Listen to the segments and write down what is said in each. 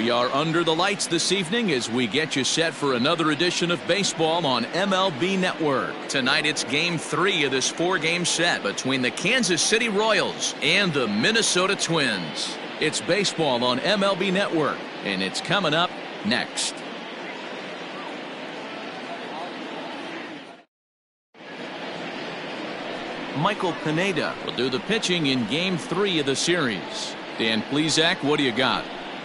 We are under the lights this evening as we get you set for another edition of baseball on MLB Network. Tonight it's Game 3 of this 4-game set between the Kansas City Royals and the Minnesota Twins. It's baseball on MLB Network, and it's coming up next. Michael Pineda will do the pitching in Game 3 of the series. Dan Plesac, what do you got?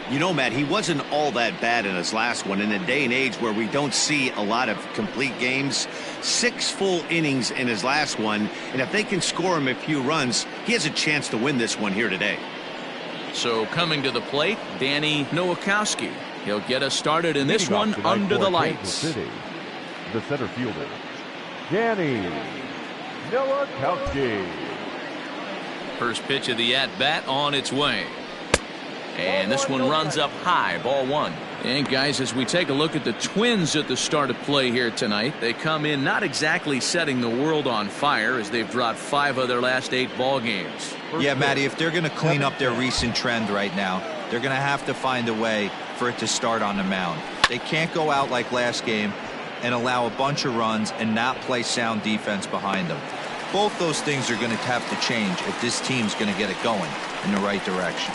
You know, Matt, he wasn't all that bad in his last one. In a day and age where we don't see a lot of complete games, 6 full innings in his last one, and if they can score him a few runs, he has a chance to win this one here today. So coming to the plate, Danny Nowakowski. He'll get us started in this one under the lights. City, the center fielder, Danny Nowakowski. First pitch of the at-bat on its way. And this one runs up high, ball 1. And guys, as we take a look at the Twins at the start of play here tonight, they come in not exactly setting the world on fire as they've dropped 5 of their last 8 ball games. Yeah, Matty, if they're going to clean up their recent trend right now, they're going to have to find a way for it to start on the mound. They can't go out like last game and allow a bunch of runs and not play sound defense behind them. Both those things are going to have to change if this team's going to get it going in the right direction.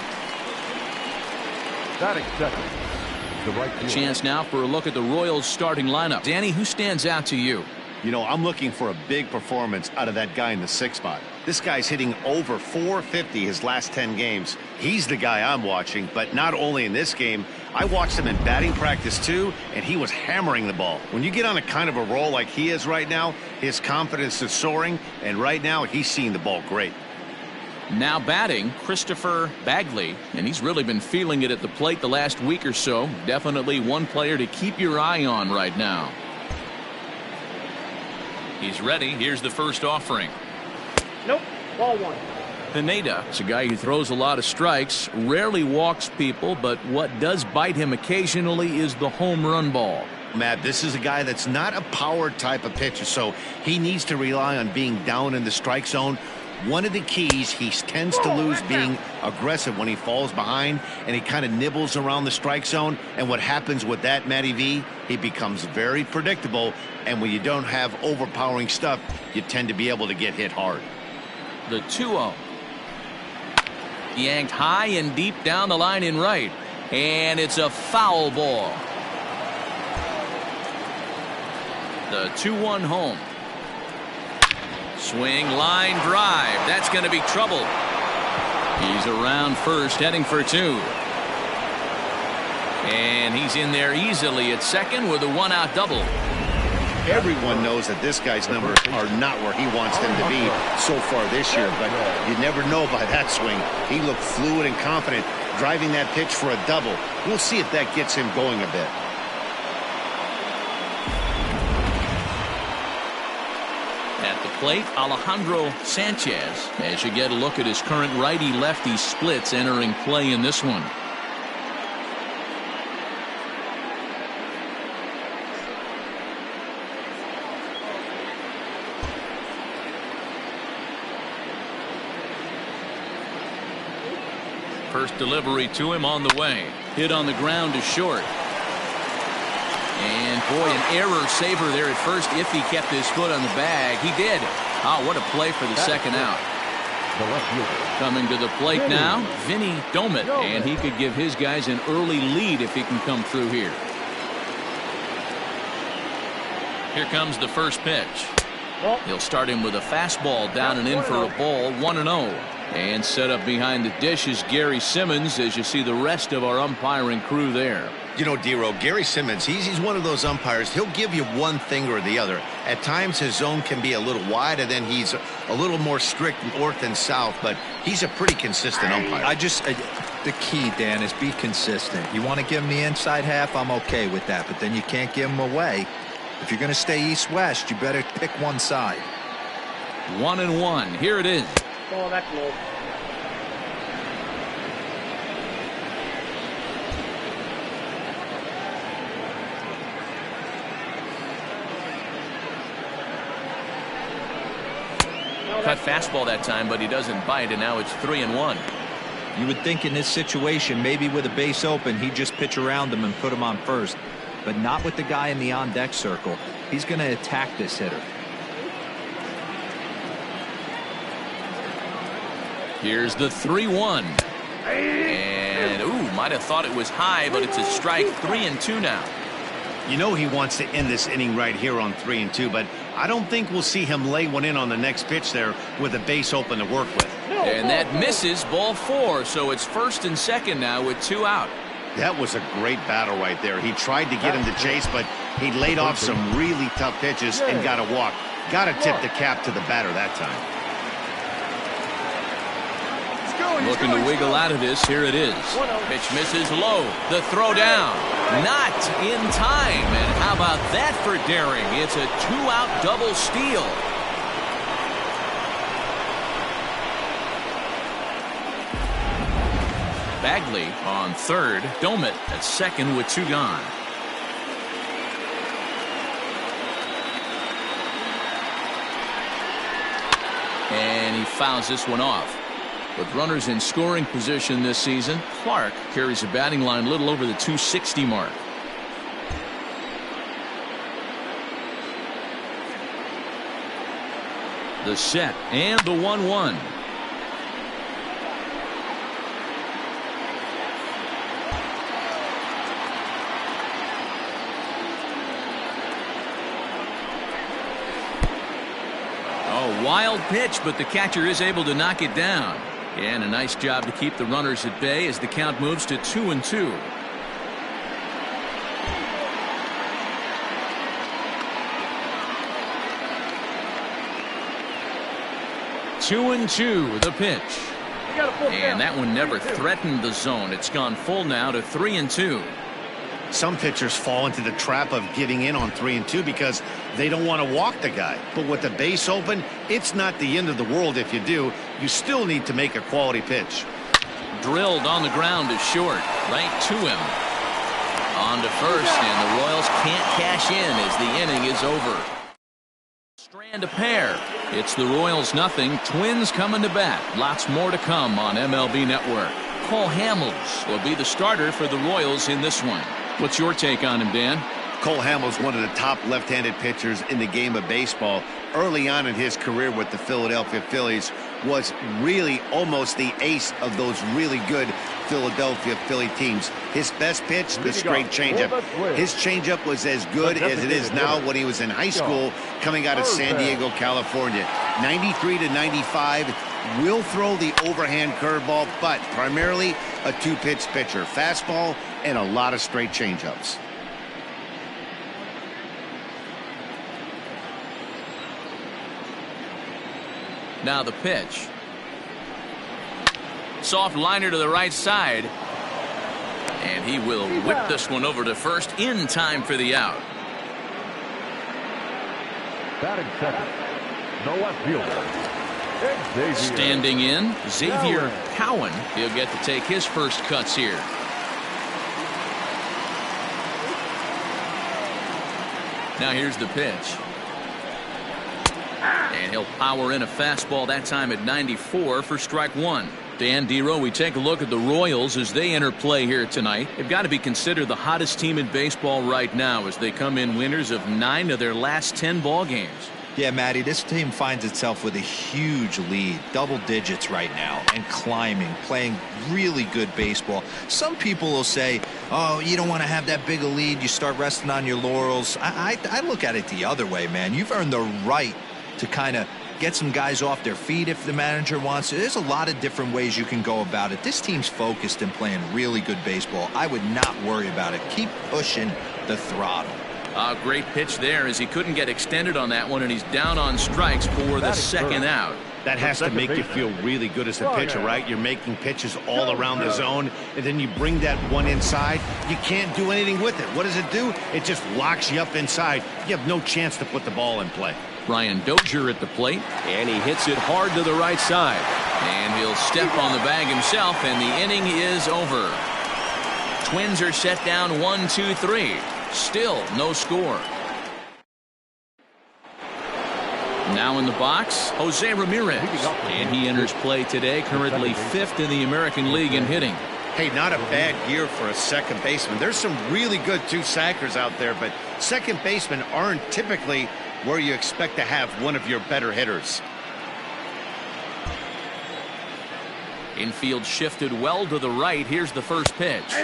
A chance now for a look at the Royals starting lineup. Danny, who stands out to you? You know, I'm looking for a big performance out of that guy in the 6th spot. This guy's hitting over 450 his last 10 games. He's the guy I'm watching, but not only in this game, I watched him in batting practice too, and he was hammering the ball. When you get on a kind of a roll like he is right now, his confidence is soaring, and right now he's seeing the ball great. Now batting, Christopher Bagley, and he's really been feeling it at the plate the last week or so. Definitely one player to keep your eye on right now. He's ready. Here's the first offering. Nope, ball 1. Pineda is a guy who throws a lot of strikes, rarely walks people, but what does bite him occasionally is the home run ball. Matt, this is a guy that's not a power type of pitcher, so he needs to rely on being down in the strike zone. One of the keys, he tends to lose being aggressive when he falls behind, and he kind of nibbles around the strike zone. And what happens with that, Matty V, he becomes very predictable, and when you don't have overpowering stuff, you tend to be able to get hit hard. The 2-0. Yanked high and deep down the line in right, and it's a foul ball. The 2-1 home. Swing, line drive. That's going to be trouble. He's around first, heading for 2. And he's in there easily at second with a 1-out double. Everyone knows that this guy's numbers are not where he wants them to be so far this year, but you never know by that swing. He looked fluid and confident driving that pitch for a double. We'll see if that gets him going a bit. At the plate, Alejandro Sanchez, as you get a look at his current righty-lefty splits entering play in this one. First delivery to him on the way. Hit on the ground to short. And boy, an error saver there at first if he kept his foot on the bag. He did. Oh, what a play for the second out. Coming to the plate now, Vinny Domit, and he could give his guys an early lead if he can come through here. Here comes the first pitch. He'll start him with a fastball down and in for a ball, 1-0. And set up behind the dish is Gary Simmons as you see the rest of our umpiring crew there. You know, D-Row, Gary Simmons, he's one of those umpires. He'll give you one thing or the other. At times his zone can be a little wide, and then he's a little more strict north and south, but he's a pretty consistent umpire. The key, Dan, is be consistent. You want to give him the inside half, I'm okay with that, but then you can't give him away. If you're going to stay east-west, you better pick one side. 1-1. Here it is. Oh, that's low. Cut fastball that time, but he doesn't bite, and now it's 3-1. You would think in this situation, maybe with a base open, he'd just pitch around him and put him on first. But not with the guy in the on-deck circle. He's going to attack this hitter. Here's the 3-1. And, might have thought it was high, but it's a strike. 3-2 now. You know he wants to end this inning right here on 3-2, but I don't think we'll see him lay one in on the next pitch there with a base open to work with. And that misses, ball 4, so it's first and second now with 2 out. That was a great battle right there. He tried to get him to chase, but he laid off some really tough pitches and got a walk. Got to tip the cap to the batter that time. Looking to wiggle out of this. Here it is. Pitch misses low. The throw down. Not in time. And how about that for daring? It's a 2-out double steal. Bagley on third. Domit at second with 2 gone. And he fouls this one off. With runners in scoring position this season, Clark carries a batting line a little over the 260 mark. The set and the 1-1. Oh, wild pitch, but the catcher is able to knock it down. And a nice job to keep the runners at bay as the count moves to 2-2. Two and two, the pitch. And that one never threatened the zone. It's gone full now to 3-2. Some pitchers fall into the trap of giving in on 3-2 because they don't want to walk the guy. But with the base open, it's not the end of the world if you do. You still need to make a quality pitch. Drilled on the ground to short, right to him. On to first, and the Royals can't cash in as the inning is over. Strand a pair. It's the Royals nothing. Twins coming to bat. Lots more to come on MLB Network. Cole Hamels will be the starter for the Royals in this one. What's your take on him, Dan? Cole Hamels, one of the top left-handed pitchers in the game of baseball. Early on in his career with the Philadelphia Phillies, was really almost the ace of those really good Philadelphia Philly teams. His best pitch, the straight changeup. His changeup was as good as it is now when he was in high school coming out of San Diego, California. 93 to 95, will throw the overhand curveball, but primarily a 2-pitch pitcher. Fastball and a lot of straight changeups. Now the pitch. Soft liner to the right side. And he will whip this one over to first in time for the out. Batting second, the left fielder, Xavier. Standing in, Xavier Cowan. He'll get to take his first cuts here. Now here's the pitch. And he'll power in a fastball that time at 94 for strike 1. Dan Dero, we take a look at the Royals as they enter play here tonight. They've got to be considered the hottest team in baseball right now as they come in winners of 9 of their last 10 ball games. Yeah, Matty, this team finds itself with a huge lead, double digits right now, and climbing, playing really good baseball. Some people will say, oh, you don't want to have that big a lead, you start resting on your laurels. I look at it the other way, man. You've earned the right to kind of get some guys off their feet if the manager wants to. There's a lot of different ways you can go about it. This team's focused and playing really good baseball. I would not worry about it. Keep pushing the throttle. A great pitch there as he couldn't get extended on that one, and he's down on strikes for the second out. That has to make you feel really good as a pitcher, right? You're making pitches all around the zone, and then you bring that one inside. You can't do anything with it. What does it do? It just locks you up inside. You have no chance to put the ball in play. Brian Dozier at the plate, and he hits it hard to the right side. And he'll step on the bag himself, and the inning is over. Twins are set down 1-2-3. Still no score. Now in the box, Jose Ramirez. And he enters play today, currently 5th in the American League in hitting. Hey, not a bad year for a second baseman. There's some really good two-sackers out there, but second basemen aren't typically where you expect to have one of your better hitters. Infield shifted well to the right. Here's the first pitch.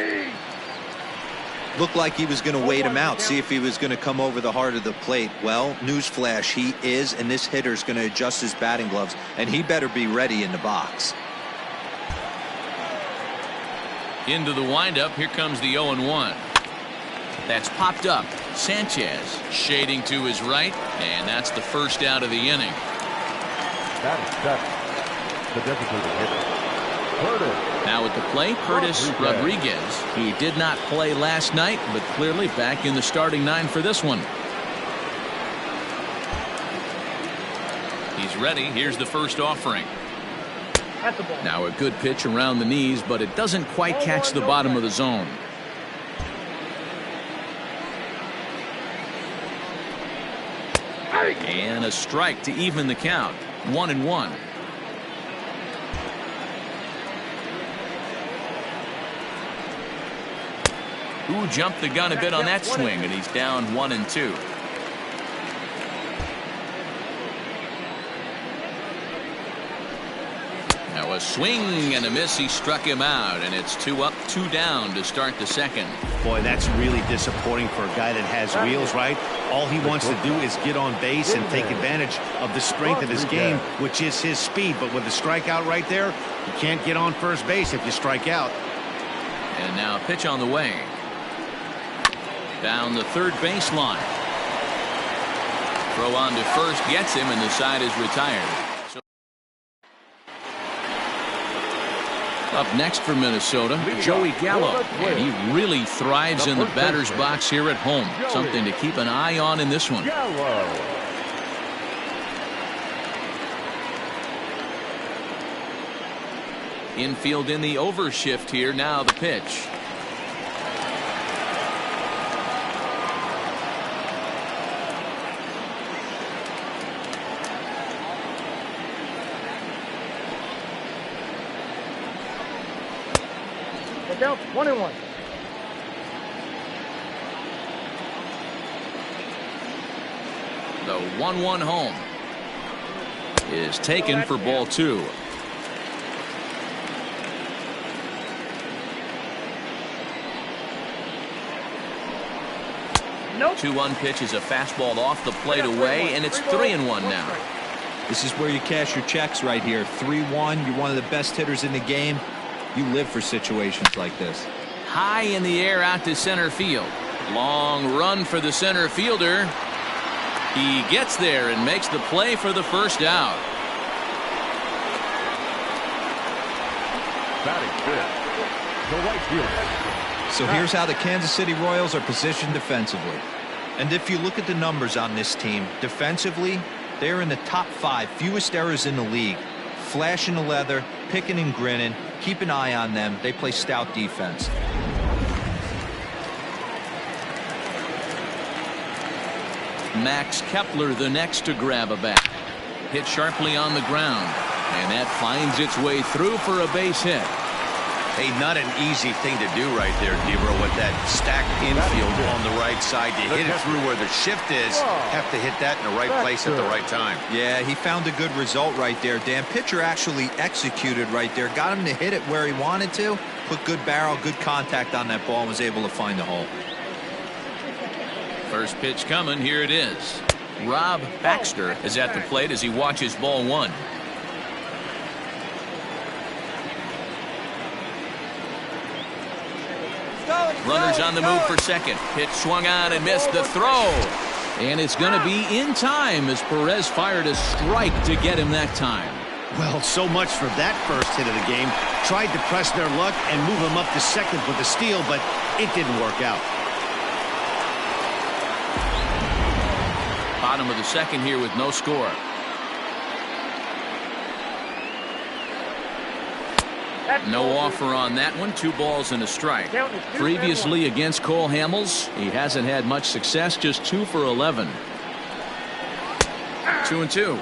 Looked like he was going to wait him out, see if he was going to come over the heart of the plate. Well, newsflash, he is, and this hitter's going to adjust his batting gloves, and he better be ready in the box. Into the windup. Here comes the 0-1. That's popped up. Sanchez shading to his right, and that's the first out of the inning. That is the designated hitter. Curtis. Now at the plate, Curtis Rodriguez. He did not play last night, but clearly back in the starting 9 for this one. He's ready. Here's the first offering. Now a good pitch around the knees, but it doesn't quite catch the bottom of the zone. And a strike to even the count. 1-1. Who jumped the gun a bit on that swing, and he's down 1-2. Now a swing and a miss. He struck him out, and it's 2 up, 2 down to start the second. Boy, that's really disappointing for a guy that has wheels, right? All he wants to do is get on base and take advantage of the strength of his game, which is his speed. But with the strikeout right there, you can't get on first base if you strike out. And now a pitch on the way. Down the third baseline. Throw on to first gets him, and the side is retired. Up next for Minnesota, Joey Gallo, and he really thrives in the batter's box here at home. Something to keep an eye on in this one. Infield in the overshift here. Now the pitch. Down 1-1. The 1-1 home is taken for ball 2. Nope. 2-1 pitch is a fastball off the plate away, and it's 3-1 now. This is where you cash your checks right here. 3-1. You're one of the best hitters in the game. You live for situations like this. High in the air out to center field. Long run for the center fielder. He gets there and makes the play for the first out. Batting fifth, the right fielder. So here's how the Kansas City Royals are positioned defensively. And if you look at the numbers on this team, defensively, they're in the top 5 fewest errors in the league. Flashing the leather, picking and grinning. Keep an eye on them. They play stout defense. Max Kepler the next to grab a bat. Hit sharply on the ground, and that finds its way through for a base hit. Hey, not an easy thing to do right there, Debro, with that stacked infield on the right side. To hit it through where the shift is, have to hit that in the right place at the right time. Yeah, he found a good result right there, Dan. Pitcher actually executed right there. Got him to hit it where he wanted to. Put good barrel, good contact on that ball, and was able to find the hole. First pitch coming. Here it is. Rob Baxter is at the plate as he watches ball 1. Runners on the move for second. Pitch swung on and missed the throw. And it's going to be in time as Perez fired a strike to get him that time. Well, so much for that first hit of the game. Tried to press their luck and move him up to second with a steal, but it didn't work out. Bottom of the second here with no score. No offer on that one. 2 balls and a strike. Previously against Cole Hamels, he hasn't had much success, just 2 for 11. 2-2.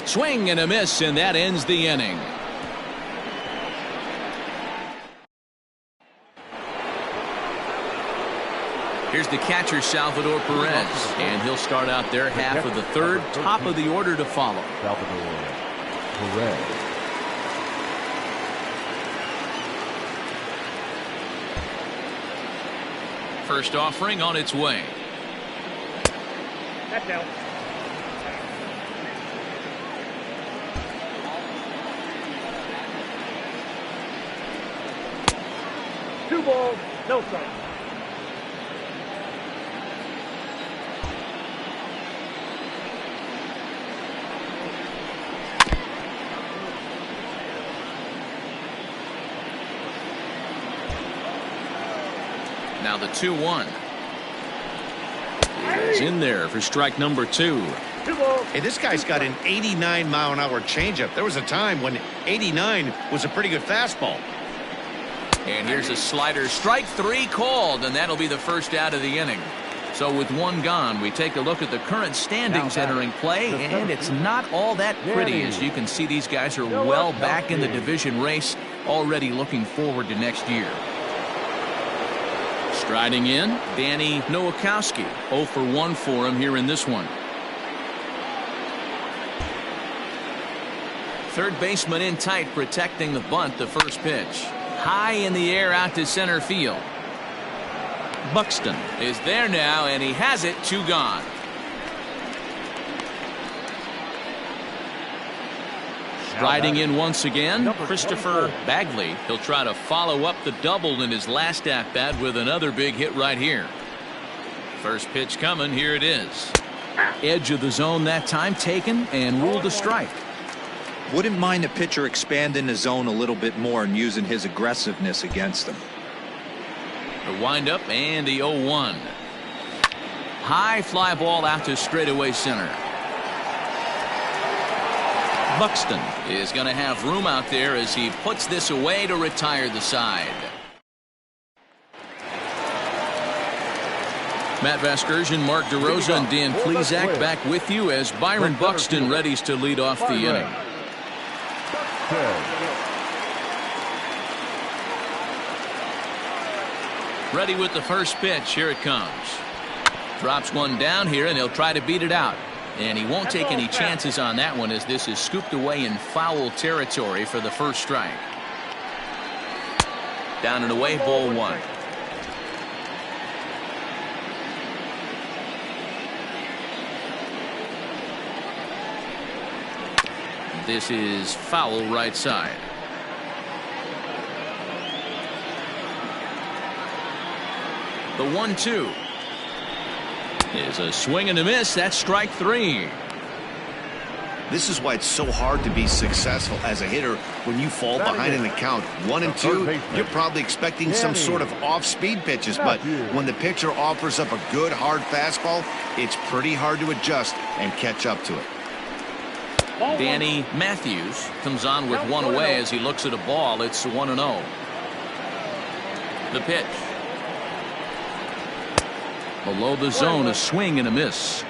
Swing and a miss, and that ends the inning. Here's the catcher, Salvador Perez, and he'll start out their half of the third. Top of the order to follow. Salvador Perez. First offering on its way. That's out. Two balls, no strikes. Now the 2-1 is in there for strike number 2. Two balls. Hey, this guy's got an 89-mile-an-hour changeup. There was a time when 89 was a pretty good fastball. And here's a slider. Strike 3 called, and that'll be the first out of the inning. So with one gone, we take a look at the current standings entering play, and it's not all that pretty. As you can see, these guys are well back in the division race, already looking forward to next year. Striding in, Danny Nowakowski. 0 for 1 for him here in this one. Third baseman in tight, protecting the bunt. The first pitch. High in the air out to center field. Buxton is there now, and he has it. 2 gone. Striding in once again, Christopher Bagley. He'll try to follow up the double in his last at-bat with another big hit right here. First pitch coming. Here it is. Edge of the zone that time taken and ruled a strike. Wouldn't mind the pitcher expanding the zone a little bit more and using his aggressiveness against them. The windup and the 0-1. High fly ball out to straightaway center. Buxton is going to have room out there as he puts this away to retire the side. Matt Vasgersian, Mark DeRosa, and Dan Plesac back with you as Byron Buxton readies to lead off the inning. Ready with the first pitch. Here it comes. Drops one down here, and he'll try to beat it out. And he won't take any chances on that one, as this is scooped away in foul territory for the first strike. Down and away, ball 1. This is foul right side. The 1-2 is a swing and a miss. That's strike 3. This is why it's so hard to be successful as a hitter when you fall behind in the count. 1 and 2, you're probably expecting some sort of off-speed pitches, but when the pitcher offers up a good hard fastball, it's pretty hard to adjust and catch up to it. Danny Matthews comes on with one away as he looks at a ball. It's 1-0. The pitch. Below the zone, a swing and a miss.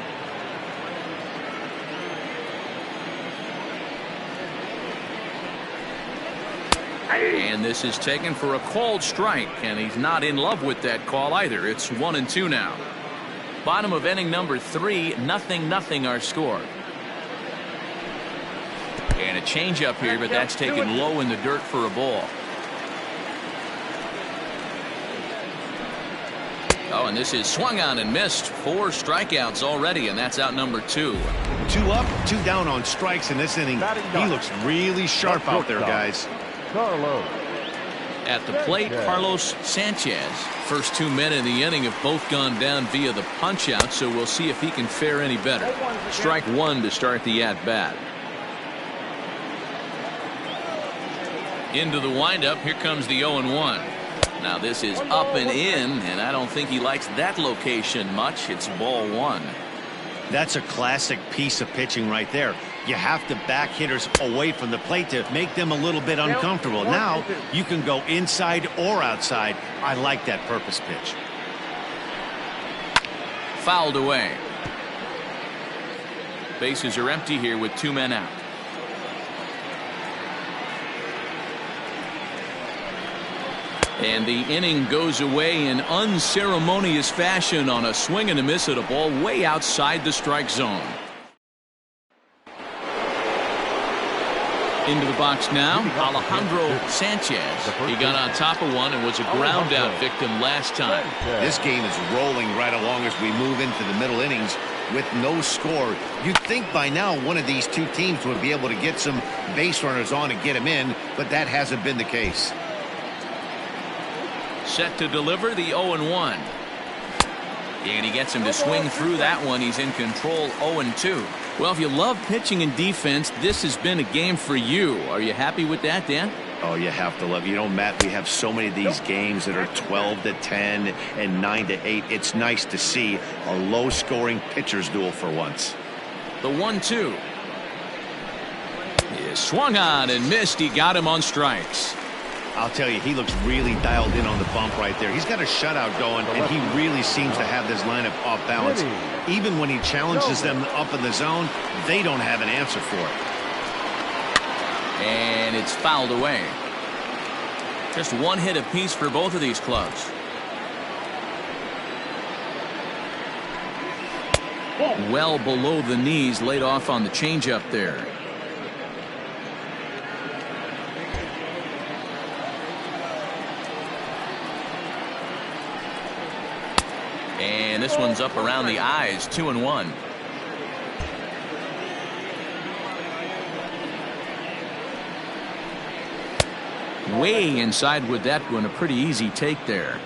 And this is taken for a called strike, and he's not in love with that call either. It's 1-2 now. Bottom of inning number 3, 0-0 our score. And a changeup here, but that's taken low in the dirt for a ball. Oh, and this is swung on and missed. 4 strikeouts already, and that's out number 2. 2 up, 2 down on strikes in this inning. He looks really sharp out there, guys. Carlos. At the plate, Carlos Sanchez. First 2 men in the inning have both gone down via the punch-out, so we'll see if he can fare any better. Strike 1 to start the at-bat. Into the windup. Here comes the 0-1. Now this is up and in, and I don't think he likes that location much. It's ball 1. That's a classic piece of pitching right there. You have to back hitters away from the plate to make them a little bit uncomfortable. Now you can go inside or outside. I like that purpose pitch. Fouled away. Bases are empty here with 2 men out. And the inning goes away in unceremonious fashion on a swing and a miss at a ball way outside the strike zone. Into the box now, Alejandro Sanchez. He got on top of one and was a ground out victim last time. This game is rolling right along as we move into the middle innings with no score. You'd think by now one of these two teams would be able to get some base runners on and get them in, but that hasn't been the case. Set to deliver the 0-1. And he gets him to swing through that one. He's in control 0-2. Well, if you love pitching and defense, this has been a game for you. Are you happy with that, Dan? Oh, you have to love it. You know, Matt, we have so many of these games that are 12-10 and 9-8. It's nice to see a low-scoring pitcher's duel for once. The 1-2. He swung on and missed. He got him on strikes. I'll tell you, he looks really dialed in on the bump right there. He's got a shutout going, and he really seems to have this lineup off balance. Even when he challenges them up in the zone, they don't have an answer for it. And it's fouled away. Just one hit apiece for both of these clubs. Well below the knees, laid off on the changeup there. And this one's up around the eyes, 2-1. Way inside with that one, a pretty easy take there.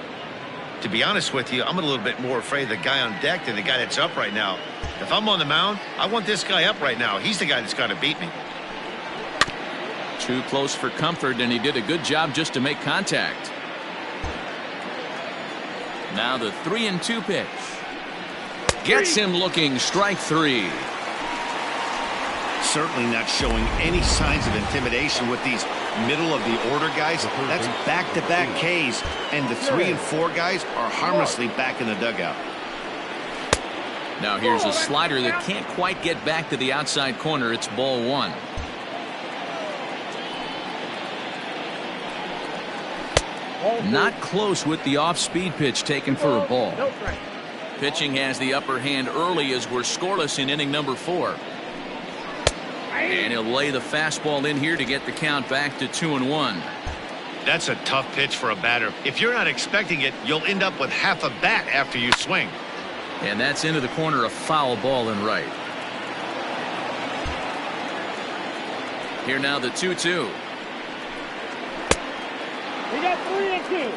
To be honest with you, I'm a little bit more afraid of the guy on deck than the guy that's up right now. If I'm on the mound, I want this guy up right now. He's the guy that's got to beat me. Too close for comfort, and he did a good job just to make contact. Now the 3-2 pitch. Gets him looking, strike 3. Certainly not showing any signs of intimidation with these middle of the order guys. That's back-to-back Ks, and the 3 and 4 guys are harmlessly back in the dugout. Now here's a slider that can't quite get back to the outside corner. It's ball 1. Not close with the off-speed pitch taken for a ball. Pitching has the upper hand early as we're scoreless in inning number 4. And he'll lay the fastball in here to get the count back to 2-1. That's a tough pitch for a batter. If you're not expecting it, you'll end up with half a bat after you swing. And that's into the corner, a foul ball and right. Here now the 2-2. We got 3-2.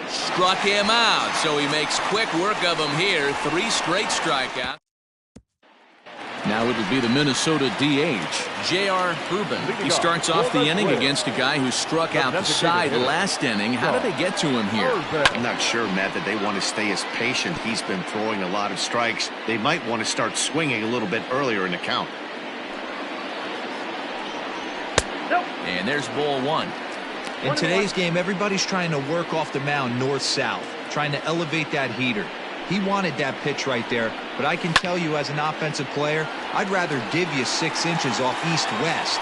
Struck him out, so he makes quick work of him here. 3 straight strikeouts. Now it'll be the Minnesota DH, J.R. Rubin. He starts off the inning against a guy who struck out the side last inning. How did they get to him here? I'm not sure, Matt, that they want to stay as patient. He's been throwing a lot of strikes. They might want to start swinging a little bit earlier in the count. And there's ball 1. In today's game, everybody's trying to work off the mound north-south, trying to elevate that heater. He wanted that pitch right there, but I can tell you as an offensive player, I'd rather give you 6 inches off east-west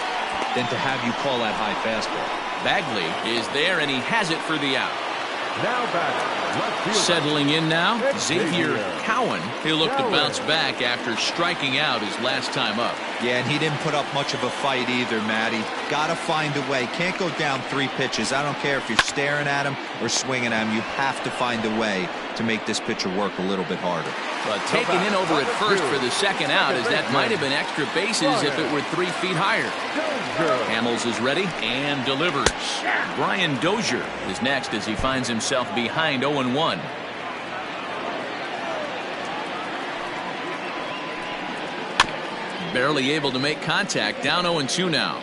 than to have you call that high fastball. Bagley is there, and he has it for the out. Now batting, left fielder. Settling in now, Xavier Cowan. He'll look to bounce back after striking out his last time up. Yeah, and he didn't put up much of a fight either, Matty. Got to find a way. Can't go down 3 pitches. I don't care if you're staring at him or swinging at him. You have to find a way to make this pitcher work a little bit harder. But taken in over at first for the second out, as that might have been extra bases if it were 3 feet higher. Hamels is ready and delivers. Brian Dozier is next as he finds himself behind 0-1. Barely able to make contact, down 0-2 now.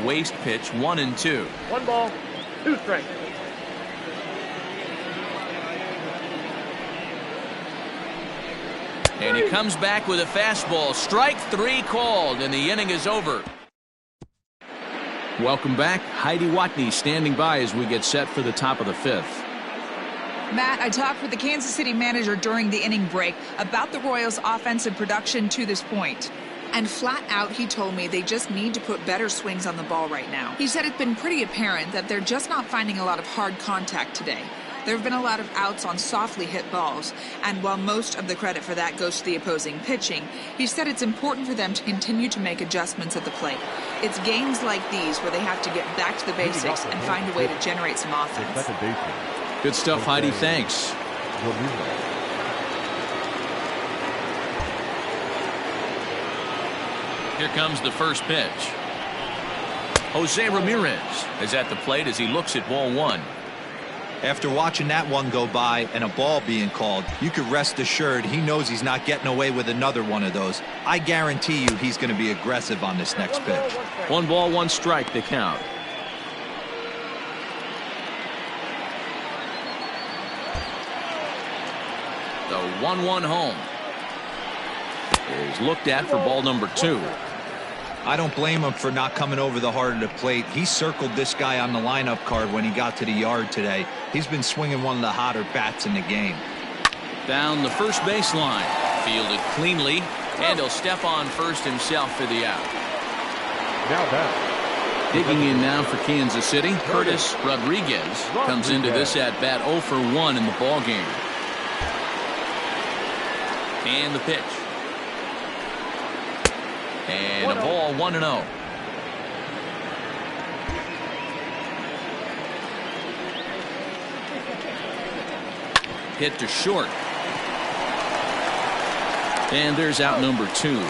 waste pitch, 1-2. 1 ball, 2 strikes. And he comes back with a fastball. Strike 3 called, and the inning is over. Welcome back. Heidi Watney standing by as we get set for the top of the 5th. Matt, I talked with the Kansas City manager during the inning break about the Royals' offensive production to this point. And flat out, he told me they just need to put better swings on the ball right now. He said it's been pretty apparent that they're just not finding a lot of hard contact today. There have been a lot of outs on softly hit balls, and while most of the credit for that goes to the opposing pitching, he said it's important for them to continue to make adjustments at the plate. It's games like these where they have to get back to the basics and find a way to generate some offense. Good stuff, Heidi. Thanks. Here comes the first pitch. Jose Ramirez is at the plate as he looks at ball 1. After watching that one go by and a ball being called, you could rest assured he knows he's not getting away with another one of those. I guarantee you he's going to be aggressive on this next pitch. 1 ball, 1 strike, the count. The 1-1 home is looked at for ball number 2. I don't blame him for not coming over the heart of the plate. He circled this guy on the lineup card when he got to the yard today. He's been swinging one of the hotter bats in the game. Down the first baseline, fielded cleanly, and he'll step on first himself for the out. Now back. Digging in now for Kansas City, Curtis Rodriguez comes into this at-bat 0 for 1 in the ballgame. And the pitch. And a ball, 1-0. Hit to short. And there's out number 2.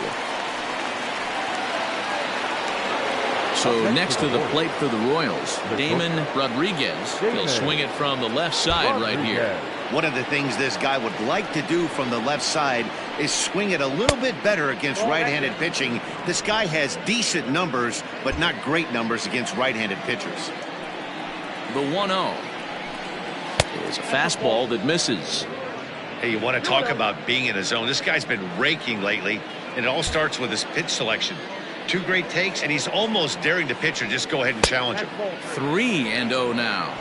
So next to the plate for the Royals, Damon Rodriguez. He'll swing it from the left side right here. One of the things this guy would like to do from the left side is swing it a little bit better against right-handed pitching. This guy has decent numbers, but not great numbers against right-handed pitchers. The 1-0 is a fastball that misses. Hey, you want to talk about being in a zone? This guy's been raking lately, and it all starts with his pitch selection. 2 great takes, and he's almost daring the pitcher just go ahead and challenge him. 3-0 now.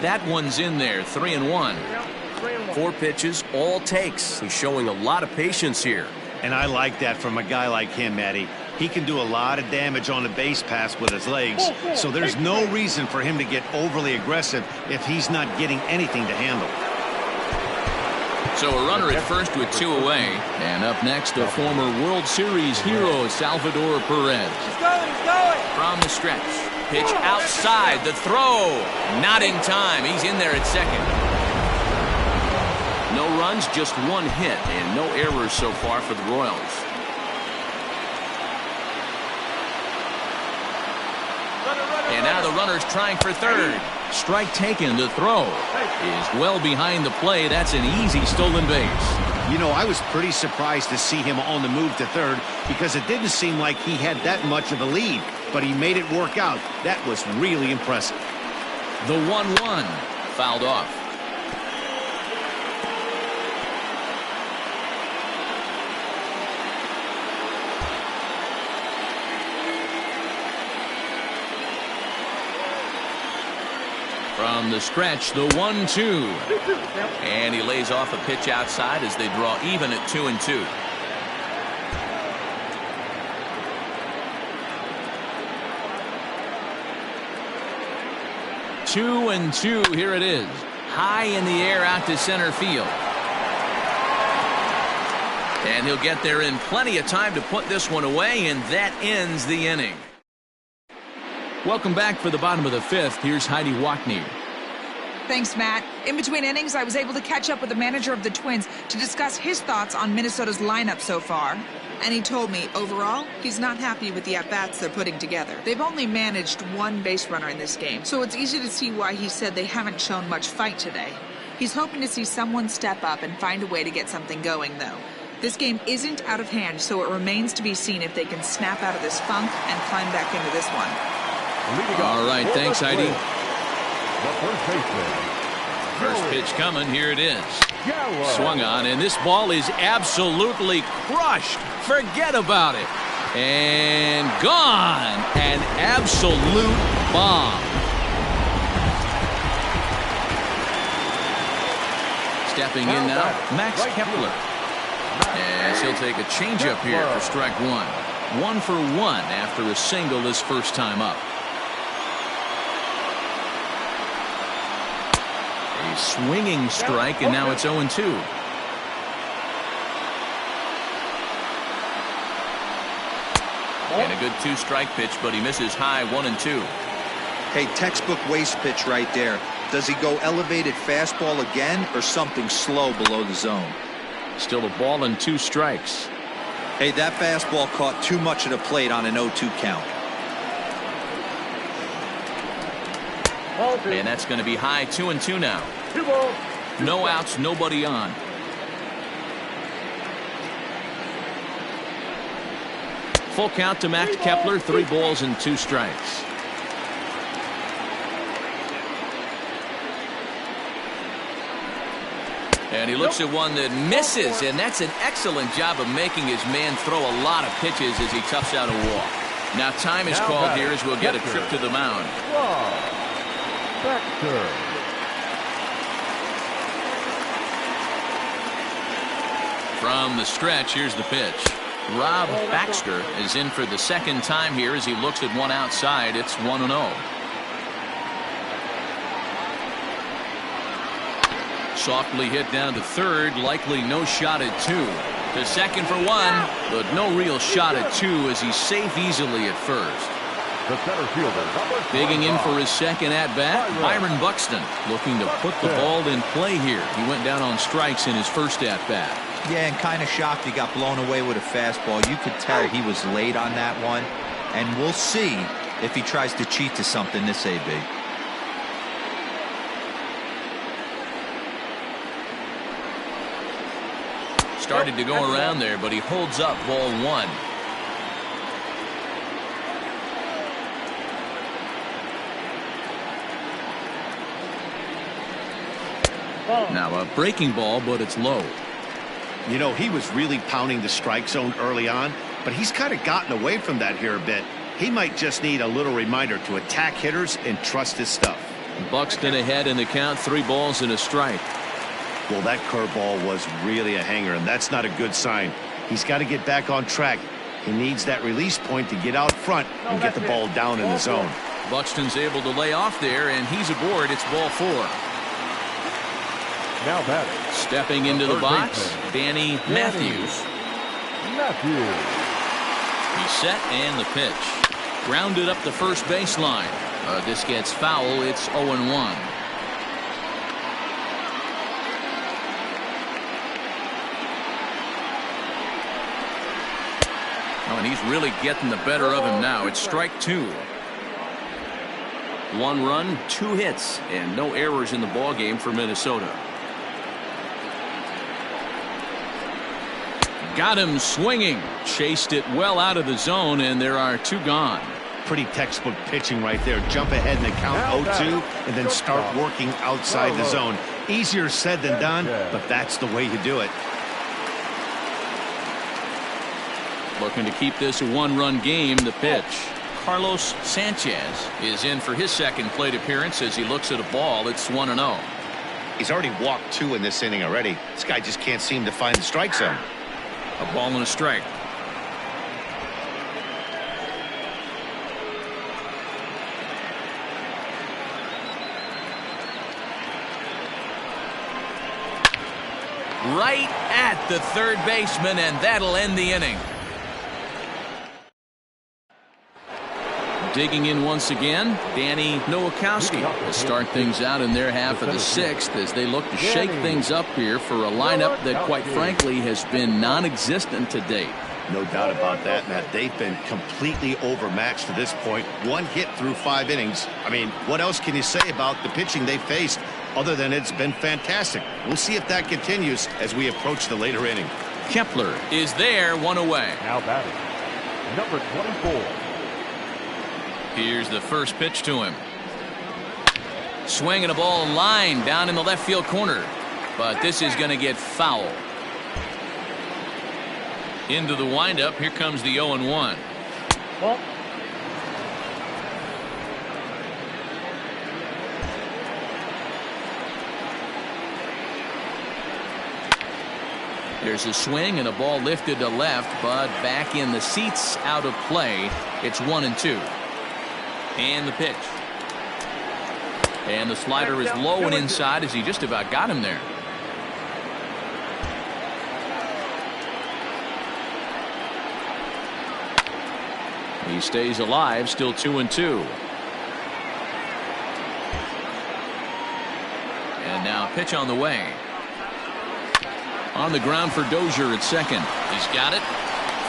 That one's in there, 3-1. 4 pitches, all takes. He's showing a lot of patience here. And I like that from a guy like him, Matty. He can do a lot of damage on the base pass with his legs, so there's no reason for him to get overly aggressive if he's not getting anything to handle. So a runner at first with 2 away. And up next, a former World Series hero, Salvador Perez. He's going. From the stretch. Pitch outside. The throw. Not in time. He's in there at second. No runs, just 1 hit, and no errors so far for the Royals. And now the runner's trying for third. Strike taken. The throw is well behind the play. That's an easy stolen base. You know, I was pretty surprised to see him on the move to third because it didn't seem like he had that much of a lead, but he made it work out. That was really impressive. The 1-1 fouled off. From the stretch, the 1-2. And he lays off a pitch outside as they draw even at 2-2. Two and two. Here it is. High in the air out to center field. And he'll get there in plenty of time to put this one away, and that ends the inning. Welcome back for the bottom of the 5th. Here's Heidi Watney. Thanks, Matt. In between innings, I was able to catch up with the manager of the Twins to discuss his thoughts on Minnesota's lineup so far. And he told me, overall, he's not happy with the at-bats they're putting together. They've only managed 1 base runner in this game, so it's easy to see why he said they haven't shown much fight today. He's hoping to see someone step up and find a way to get something going, though. This game isn't out of hand, so it remains to be seen if they can snap out of this funk and climb back into this one. All right, thanks, Heidi. The first baseman. First pitch coming. Here it is. Swung on, and this ball is absolutely crushed. Forget about it. And gone. An absolute bomb. Stepping in now, Max Kepler. As he'll take a changeup here for strike one. 1 for 1 after a single his first time up. A swinging strike, and now it's 0-2. And a good 2-strike pitch, but he misses high 1-2. Hey, textbook waste pitch right there. Does he go elevated fastball again or something slow below the zone? Still a ball and 2 strikes. Hey, that fastball caught too much of the plate on an 0-2 count. And that's going to be high 2-2 now. 2 balls. No outs, nobody on. Full count to Max Kepler, 3 balls and 2 strikes. And he looks at one that misses, and that's an excellent job of making his man throw a lot of pitches as he toughs out a walk. Now time is called here as we'll get a trip to the mound. From the stretch, here's the pitch. Rob Baxter is in for the second time here as he looks at one outside. It's 1-0. Softly hit down to third, likely no shot at 2. To second for 1, but no real shot at 2 as he's safe easily at first. The center fielder, Digging in for his second at-bat, Byron Buxton, looking to put the ball in play here. He went down on strikes in his first at-bat. Yeah, and kind of shocked he got blown away with a fastball. You could tell he was late on that one. And we'll see if he tries to cheat to something this AB. Started to go around there, but he holds up ball 1. Now a breaking ball, but it's low. You know, he was really pounding the strike zone early on, but he's kind of gotten away from that here a bit. He might just need a little reminder to attack hitters and trust his stuff. Buxton ahead in the count, 3 balls and a strike. Well, that curveball was really a hanger, and that's not a good sign. He's got to get back on track. He needs that release point to get out front and get the ball down in the zone. Buxton's able to lay off there, and he's aboard. It's ball 4. now batting. Stepping into the box, Danny Matthews. He's set, and the pitch. Grounded up the first baseline. This gets foul. It's 0-1. Oh, and he's really getting the better of him now. It's strike 2. 1 run, 2 hits, and no errors in the ballgame for Minnesota. Got him swinging. Chased it well out of the zone, and there are 2 gone. Pretty textbook pitching right there. Jump ahead in the count 0-2 and then start working outside the zone. Easier said than done, but that's the way you do it. Looking to keep this a 1-run game. The pitch. Carlos Sanchez is in for his second plate appearance as he looks at a ball. It's 1-0. He's already walked 2 in this inning already. This guy just can't seem to find the strike zone. A ball and a strike. Right at the third baseman, and that'll end the inning. Digging in once again, Danny Nowakowski to start things out in their half of the 6th as they look to shake things up here for a lineup that, quite frankly, has been non-existent to date. No doubt about that, Matt. They've been completely overmatched to this point. 1 hit through 5 innings. I mean, what else can you say about the pitching they faced? Other than it's been fantastic. We'll see if that continues as we approach the later inning. Kepler is there, one away. Now batting, number 24. Here's the first pitch to him. Swinging a ball line down in the left field corner. But this is going to get foul. Into the windup. Here comes the 0-1. Ball. There's a swing and a ball lifted to left, but back in the seats, out of play. It's 1-2. And the pitch. And the slider is low and inside as he just about got him there. He stays alive, still 2-2. And now pitch on the way. On the ground for Dozier at second. He's got it.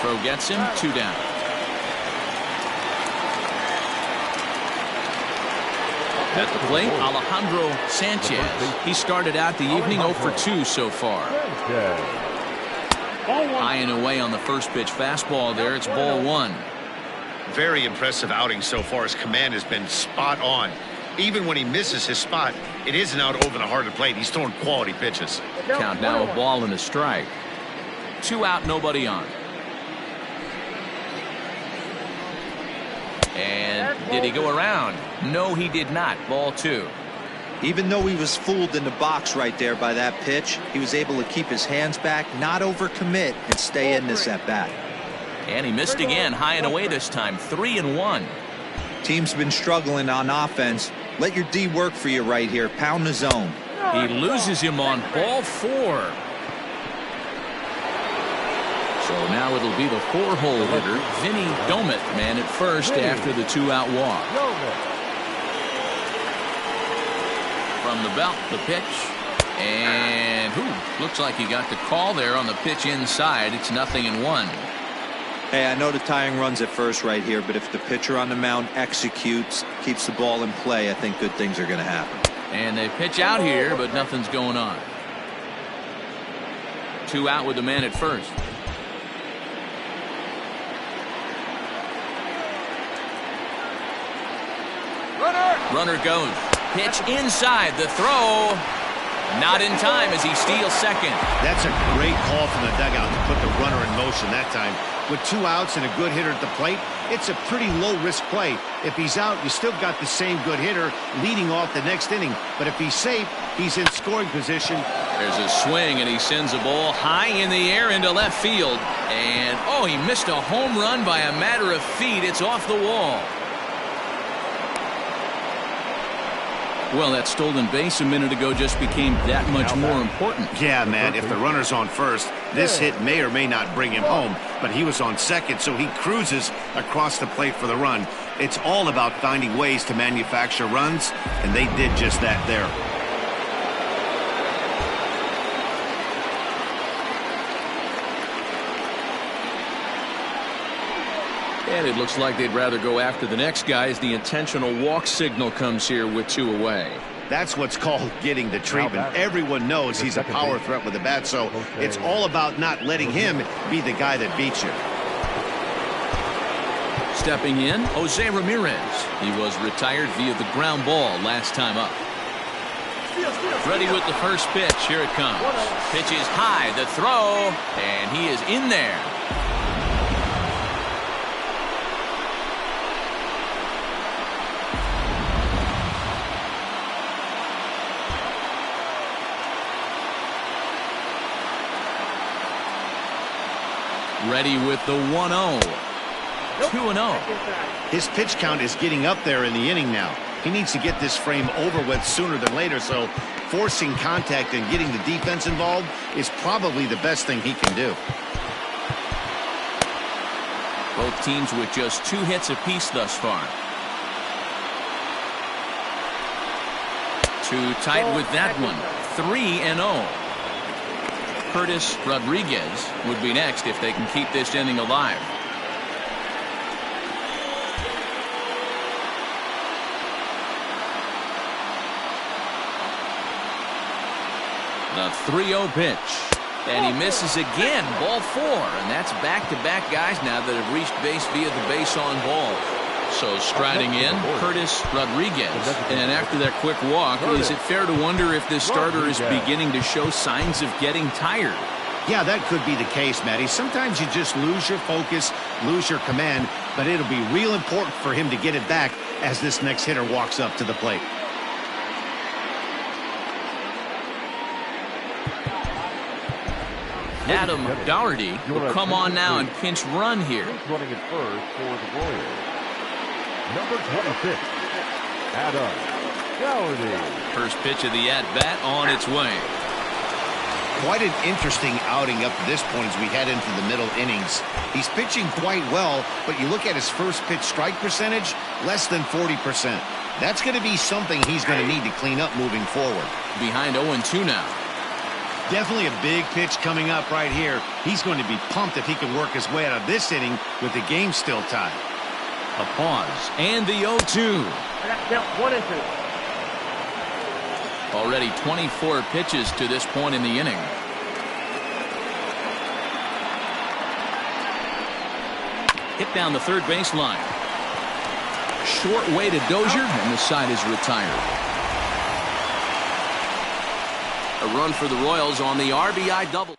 Throw gets him, 2 down. At the plate, Alejandro Sanchez. He started out the evening 0 for 2 so far. High and away on the first pitch fastball there. It's ball 1. Very impressive outing so far. His command has been spot on. Even when he misses his spot, it isn't out over the heart of the plate. He's throwing quality pitches. Count now a ball and a strike. 2 out, nobody on. And did he go around? No, he did not. Ball 2. Even though he was fooled in the box right there by that pitch, he was able to keep his hands back, not overcommit, and stay in this at bat. And he missed again, high and away this time. 3-1. Team's been struggling on offense. Let your D work for you right here. Pound the zone. He loses him on ball 4. So now it'll be the 4-hole hitter, Vinny Domit, man at first after the 2-out walk. From the belt, the pitch. And looks like he got the call there on the pitch inside. It's 0-1. Hey, I know the tying runs at first right here, but if the pitcher on the mound executes, keeps the ball in play, I think good things are going to happen. And they pitch out here, but nothing's going on. 2 out with the man at first. Runner goes. Pitch inside. The throw. Not in time as he steals second. That's a great call from the dugout to put the runner in motion that time. With 2 outs and a good hitter at the plate, it's a pretty low-risk play. If he's out, you still got the same good hitter leading off the next inning. But if he's safe, he's in scoring position. There's a swing, and he sends a ball high in the air into left field. And, he missed a home run by a matter of feet. It's off the wall. Well, that stolen base a minute ago just became that much more important. Yeah, man, if the runner's on first, this hit may or may not bring him home. But he was on second, so he cruises across the plate for the run. It's all about finding ways to manufacture runs, and they did just that there. And it looks like they'd rather go after the next guy as the intentional walk signal comes here with 2 away. That's what's called getting the treatment. Everyone knows he's a power threat with the bat, so it's all about not letting him be the guy that beats you. Stepping in, Jose Ramirez. He was retired via the ground ball last time up. Ready with the first pitch. Here it comes. Pitch is high. The throw, and he is in there. Ready with the 1-0. 2-0. His pitch count is getting up there in the inning now. He needs to get this frame over with sooner than later, so forcing contact and getting the defense involved is probably the best thing he can do. Both teams with just 2 hits apiece thus far. Too tight with that one. 3-0. Curtis Rodriguez would be next if they can keep this inning alive. The 3-0 pitch. And he misses again. Ball 4. And that's back-to-back guys now that have reached base via the base on ball. So striding in, Curtis Rodriguez. And after that quick walk, is it fair to wonder if this starter is beginning to show signs of getting tired? Yeah, that could be the case, Matty. Sometimes you just lose your focus, lose your command, but it'll be real important for him to get it back as this next hitter walks up to the plate. Adam Doherty will come on now and pinch run here. Running at first for the Royals. Number 26, Adam Doherty. First pitch of the at-bat on its way. Quite an interesting outing up to this point as we head into the middle innings. He's pitching quite well, but you look at his first pitch strike percentage, less than 40%. That's going to be something he's going to need to clean up moving forward. Behind 0-2 now. Definitely a big pitch coming up right here. He's going to be pumped if he can work his way out of this inning with the game still tied. A pause and the 0-2. I got to count 1 and 2. Already 24 pitches to this point in the inning. Hit down the third baseline. Short way to Dozier, and the side is retired. A run for the Royals on the RBI double.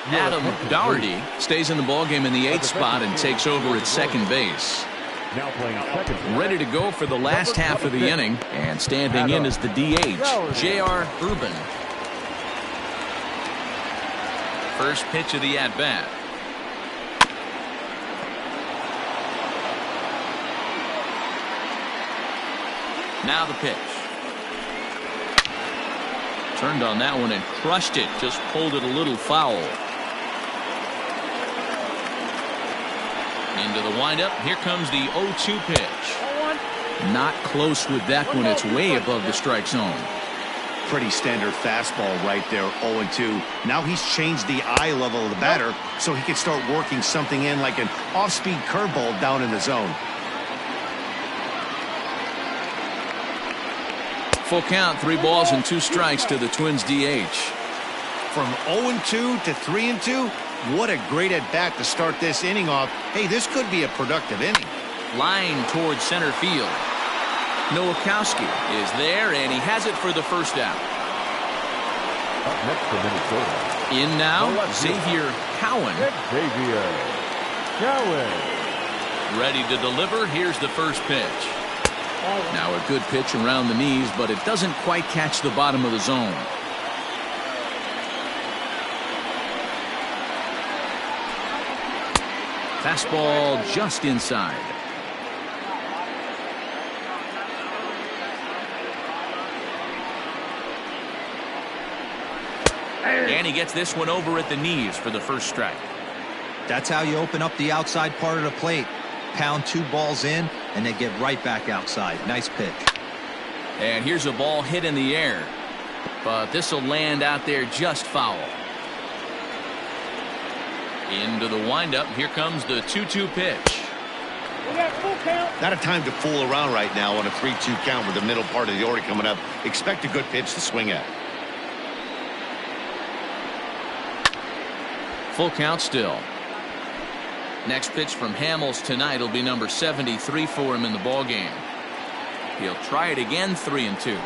Adam Doherty stays in the ballgame in the 8th spot and takes over at second base. Now playing second. Ready to go for the last half of the inning, and standing in is the DH, J.R. Urban. First pitch of the at-bat. Now the pitch. Turned on that one and crushed it. Just pulled it a little foul. Into the windup. Here comes the 0-2 pitch. Not close with that one. It's way above the strike zone. Pretty standard fastball right there, 0-2. Now he's changed the eye level of the batter so he can start working something in like an off-speed curveball down in the zone. Full count, 3 balls and 2 strikes to the Twins DH. From 0-2 to 3-2, what a great at-bat to start this inning off. Hey, this could be a productive inning. Line towards center field. Nowakowski is there, and he has it for the first out. Up next for Minnesota. In now, Xavier Cowan. Xavier Cowan. Ready to deliver. Here's the first pitch. Now a good pitch around the knees, but it doesn't quite catch the bottom of the zone. Fastball just inside. And he gets this one over at the knees for the first strike. That's how you open up the outside part of the plate. Pound 2 balls in, and they get right back outside. Nice pitch. And here's a ball hit in the air. But this will land out there just foul. Into the windup. Here comes the 2-2 pitch. We got full count. Not a time to fool around right now on a 3-2 count with the middle part of the order coming up. Expect a good pitch to swing at. Full count still. Next pitch from Hamels tonight will be number 73 for him in the ballgame. He'll try it again, 3-2.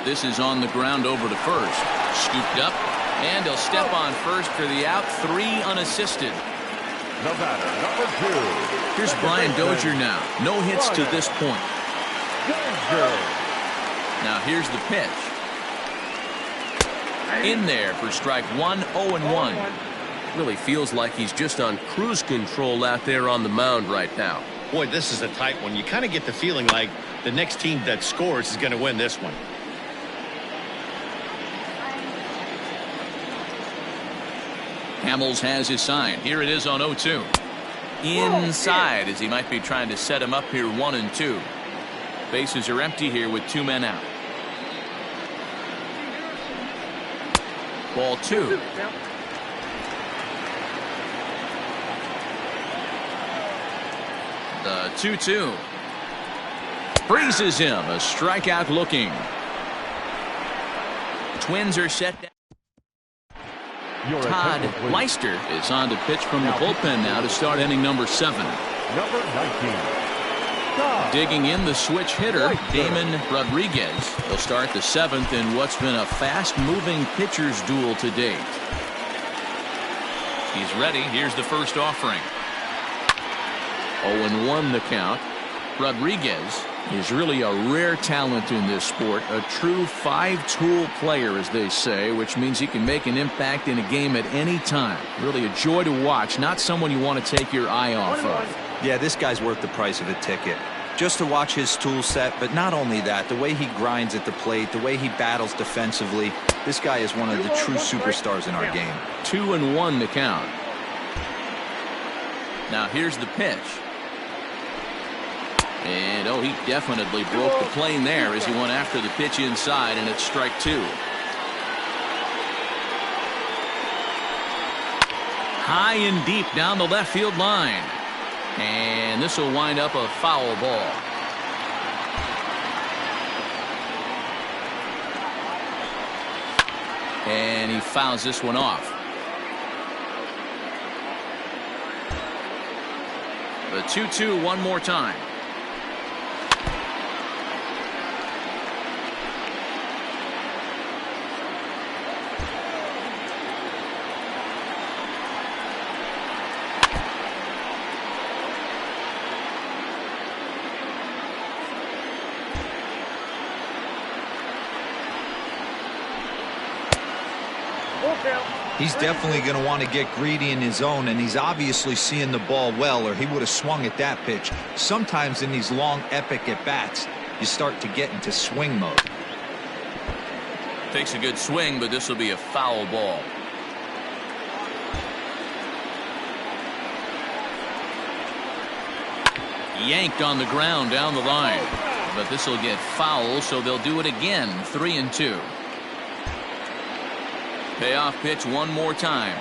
This is on the ground over to first. Scooped up, and he'll step on first for the out. 3 unassisted. The batter, number 2. Here's Brian Dozier now. No hits to this point. Dozier. Now here's the pitch. In there for strike 1, 0-1. Really feels like he's just on cruise control out there on the mound right now. Boy, this is a tight one. You kind of get the feeling like the next team that scores is going to win this one. Hamels has his sign. Here it is on 0-2. Inside, as he might be trying to set him up here, 1-2. Bases are empty here with 2 men out. Ball 2. The 2-2. Freezes him. A strikeout looking. Twins are set down. Todd Todd Leister is on to pitch from the bullpen now to start inning number 7. Number 19. Digging in the switch hitter, Damon Rodriguez. He'll start the 7th in what's been a fast-moving pitcher's duel to date. He's ready. Here's the first offering. 0-1 the count. Rodriguez is really a rare talent in this sport, a true 5-tool player, as they say, which means he can make an impact in a game at any time. Really a joy to watch, not someone you want to take your eye off of. Yeah, this guy's worth the price of a ticket. Just to watch his tool set, but not only that, the way he grinds at the plate, the way he battles defensively, this guy is one of the true superstars in our game. 2-1 the count. Now here's the pitch. And he definitely broke the plane there as he went after the pitch inside, and it's strike 2. High and deep down the left field line. And this will wind up a foul ball. And he fouls this one off. The 2-2 one more time. He's definitely going to want to get greedy in his zone, and he's obviously seeing the ball well, or he would have swung at that pitch. Sometimes in these long, epic at-bats, you start to get into swing mode. Takes a good swing, but this will be a foul ball. Yanked on the ground down the line. But this will get foul, so they'll do it again. 3-2. Payoff pitch one more time.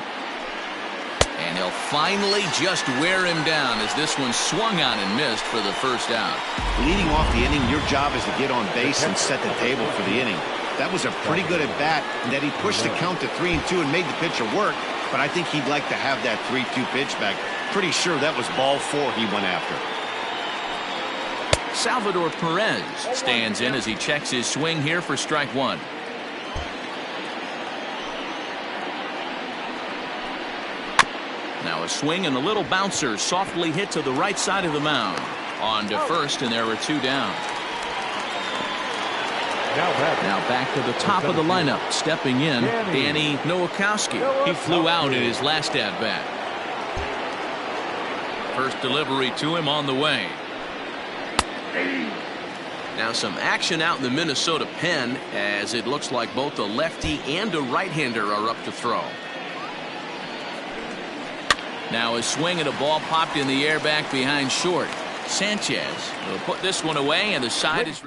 And he'll finally just wear him down as this one swung on and missed for the first out. Leading off the inning, your job is to get on base and set the table for the inning. That was a pretty good at bat, and that he pushed the count to 3-2 and made the pitcher work. But I think he'd like to have that 3-2 pitch back. Pretty sure that was ball 4 he went after. Salvador Perez stands in as he checks his swing here for strike 1. Now a swing and a little bouncer softly hit to the right side of the mound. On to first, and there are 2 down. Now back to the top of the lineup. Stepping in, Danny Nowakowski. He flew out in his last at-bat. First delivery to him on the way. Now some action out in the Minnesota pen, as it looks like both a lefty and a right-hander are up to throw. Now a swing and a ball popped in the air back behind short. Sanchez will put this one away, and the side is...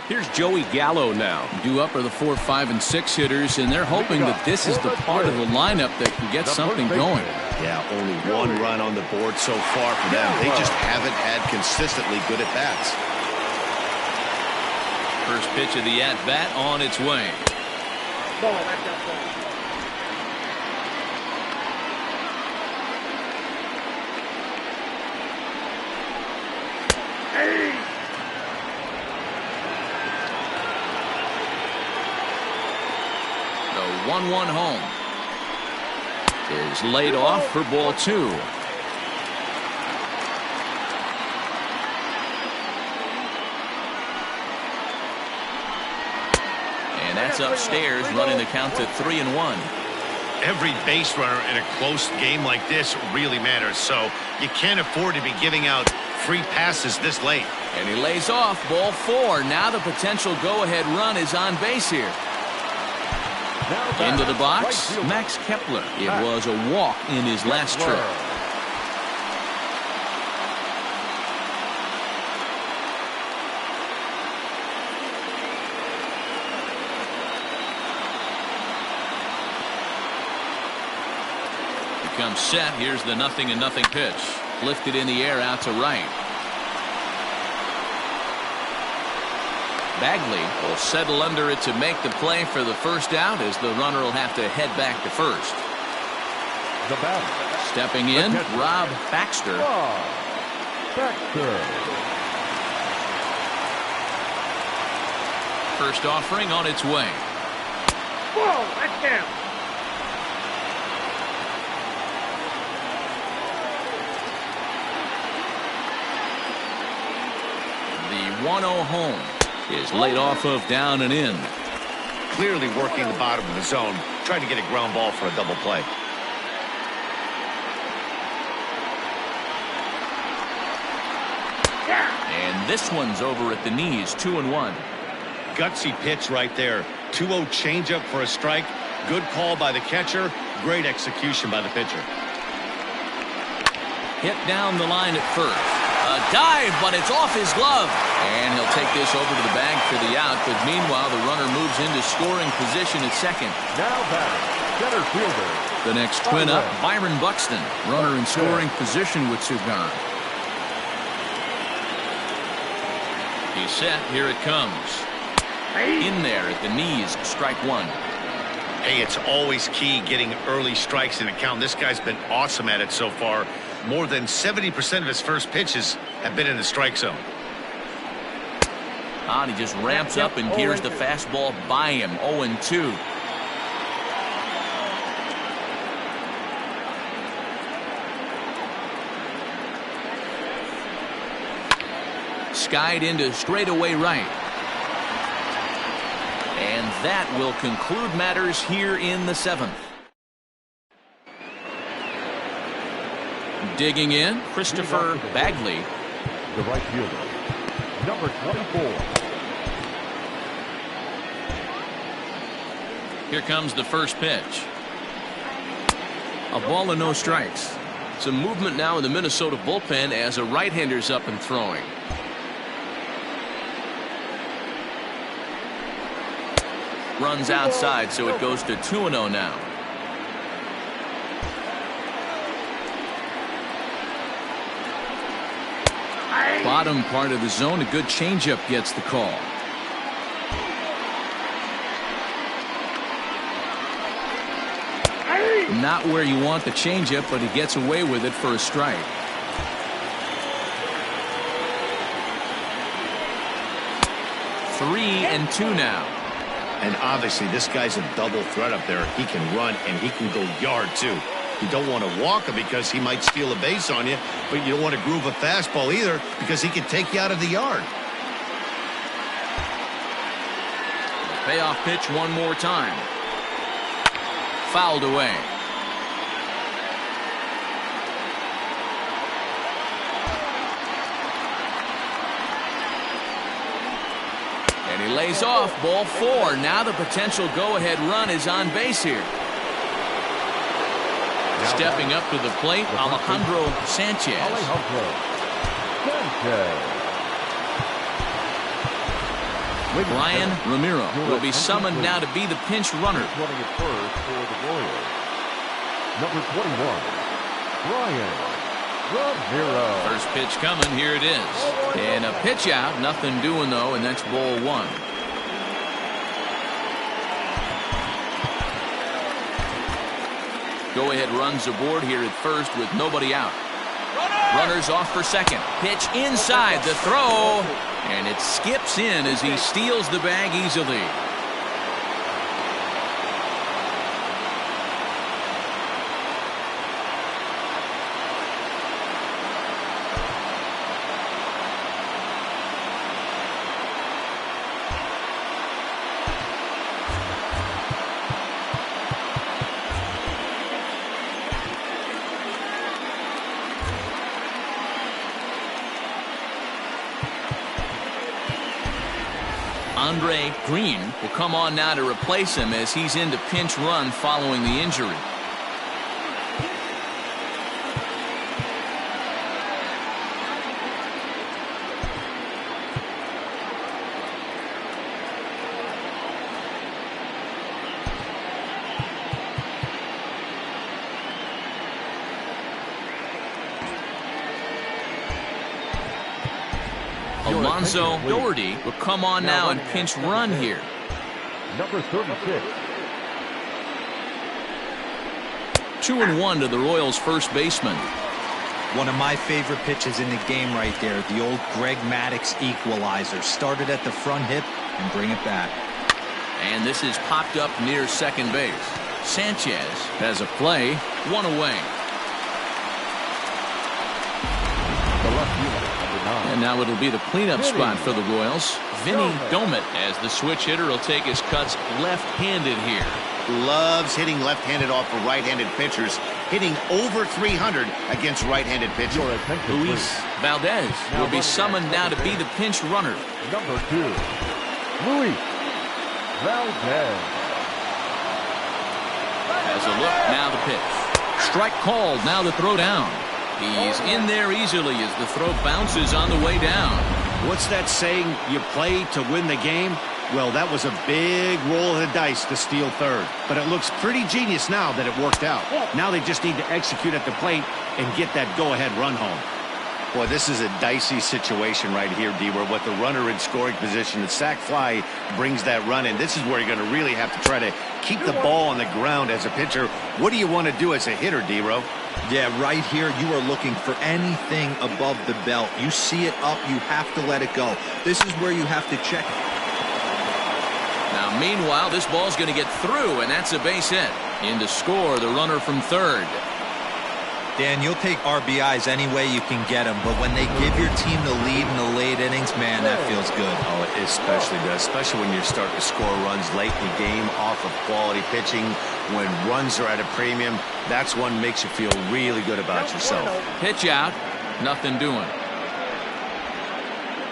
Here's Joey Gallo now. Due up are the 4, 5, and 6 hitters, and they're hoping that this is the part of the lineup that can get something going. Yeah, only 1 run on the board so far for them. They just haven't had consistently good at-bats. First pitch of the at-bat on its way. The 1-1 home is laid off for ball 2. And that's upstairs, running the count to 3-1. Every base runner in a close game like this really matters, so you can't afford to be giving out free passes this late. And he lays off ball 4. Now the potential go-ahead run is on base here. Into the box, Max Kepler. It was a walk in his last trip. He comes set. Here's the 0-0 pitch. Lifted in the air out to right. Bagley will settle under it to make the play for the first out, as the runner will have to head back to first. The batter. Stepping in, Rob Baxter. First offering on its way. Whoa, that's down. The 1-0 home is laid off of down and in. Clearly working the bottom of the zone, trying to get a ground ball for a double play. And this one's over at the knees, 2-1. Gutsy pitch right there. 2-0 changeup for a strike. Good call by the catcher. Great execution by the pitcher. Hit down the line at first. A dive, but it's off his glove. And he'll take this over to the bag for the out. But meanwhile, the runner moves into scoring position at second. Now batting, center fielder. The next twin up, Byron Buxton. Runner in scoring position with two gone. He's set. Here it comes. In there at the knees, strike one. Hey, it's always key getting early strikes in a count. This guy's been awesome at it so far. More than 70% of his first pitches have been in the strike zone. And he just ramps up and gears the fastball by him. 0-2. Skied into straightaway right. And that will conclude matters here in the seventh. Digging in, Christopher Bagley. The right fielder, number 24. Here comes the first pitch. A ball and no strikes. Some movement now in the Minnesota bullpen as a right-hander's up and throwing. Runs outside, so it goes to 2-0 now. Bottom part of the zone, a good changeup gets the call. Not where you want the changeup, but he gets away with it for a strike. Three and two now. And obviously this guy's a double threat up there. He can run and he can go yard too. You don't want to walk him because he might steal a base on you, but you don't want to groove a fastball either because he can take you out of the yard. Payoff pitch one more time. Fouled away. And he lays off, ball four. Now the potential go-ahead run is on base here. Stepping up to the plate, Alejandro Sanchez. Brian Ramiro will be summoned now to be the pinch runner. Running at first for the Royals, number 21, Brian Ramiro. First pitch coming, here it is. And a pitch out, nothing doing though, and that's ball one. Go-ahead runs aboard here at first with nobody out. Runners off for second. Pitch inside the throw. And it skips in as he steals the bag easily. Andre Green will come on now to replace him as he's into pinch run following the injury. Alonzo Doherty will come on now and pinch run here. Number 36. 2-1 to the Royals' first baseman. One of my favorite pitches in the game right there. The old Greg Maddux equalizer. Started at the front hip and bring it back. And this is popped up near second base. Sanchez has a play, one away. The left fielder, number 9. And now it'll be the cleanup spot for the Royals. Vinny Domet, as the switch hitter, will take his cuts left-handed here. Loves hitting left-handed off of right-handed pitchers, hitting over 300 against right-handed pitchers. Your attention, Luis please. Valdez will be summoned now to be the pinch runner. Number 2. Luis Valdez. As a look, now the pitch. Strike called, now the throw down. He's in there easily as the throw bounces on the way down. What's that saying? You play to win the game? Well, that was a big roll of the dice to steal third. But it looks pretty genius now that it worked out. Now they just need to execute at the plate and get that go-ahead run home. Boy, this is a dicey situation right here, D, where with the runner in scoring position, the sac fly brings that run in. This is where you're going to really have to try to keep the ball on the ground as a pitcher. What do you want to do as a hitter, D-Ro? Yeah, right here, you are looking for anything above the belt. You see it up, you have to let it go. This is where you have to check. Now, meanwhile, this ball's going to get through, and that's a base hit. In to score, the runner from third. Dan, you'll take RBIs any way you can get them, but when they give your team the lead in the late innings, man, that feels good. Oh, it especially does, especially when you're starting to score runs late in the game off of quality pitching. When runs are at a premium, that's one makes you feel really good about yourself. Pitch out, nothing doing.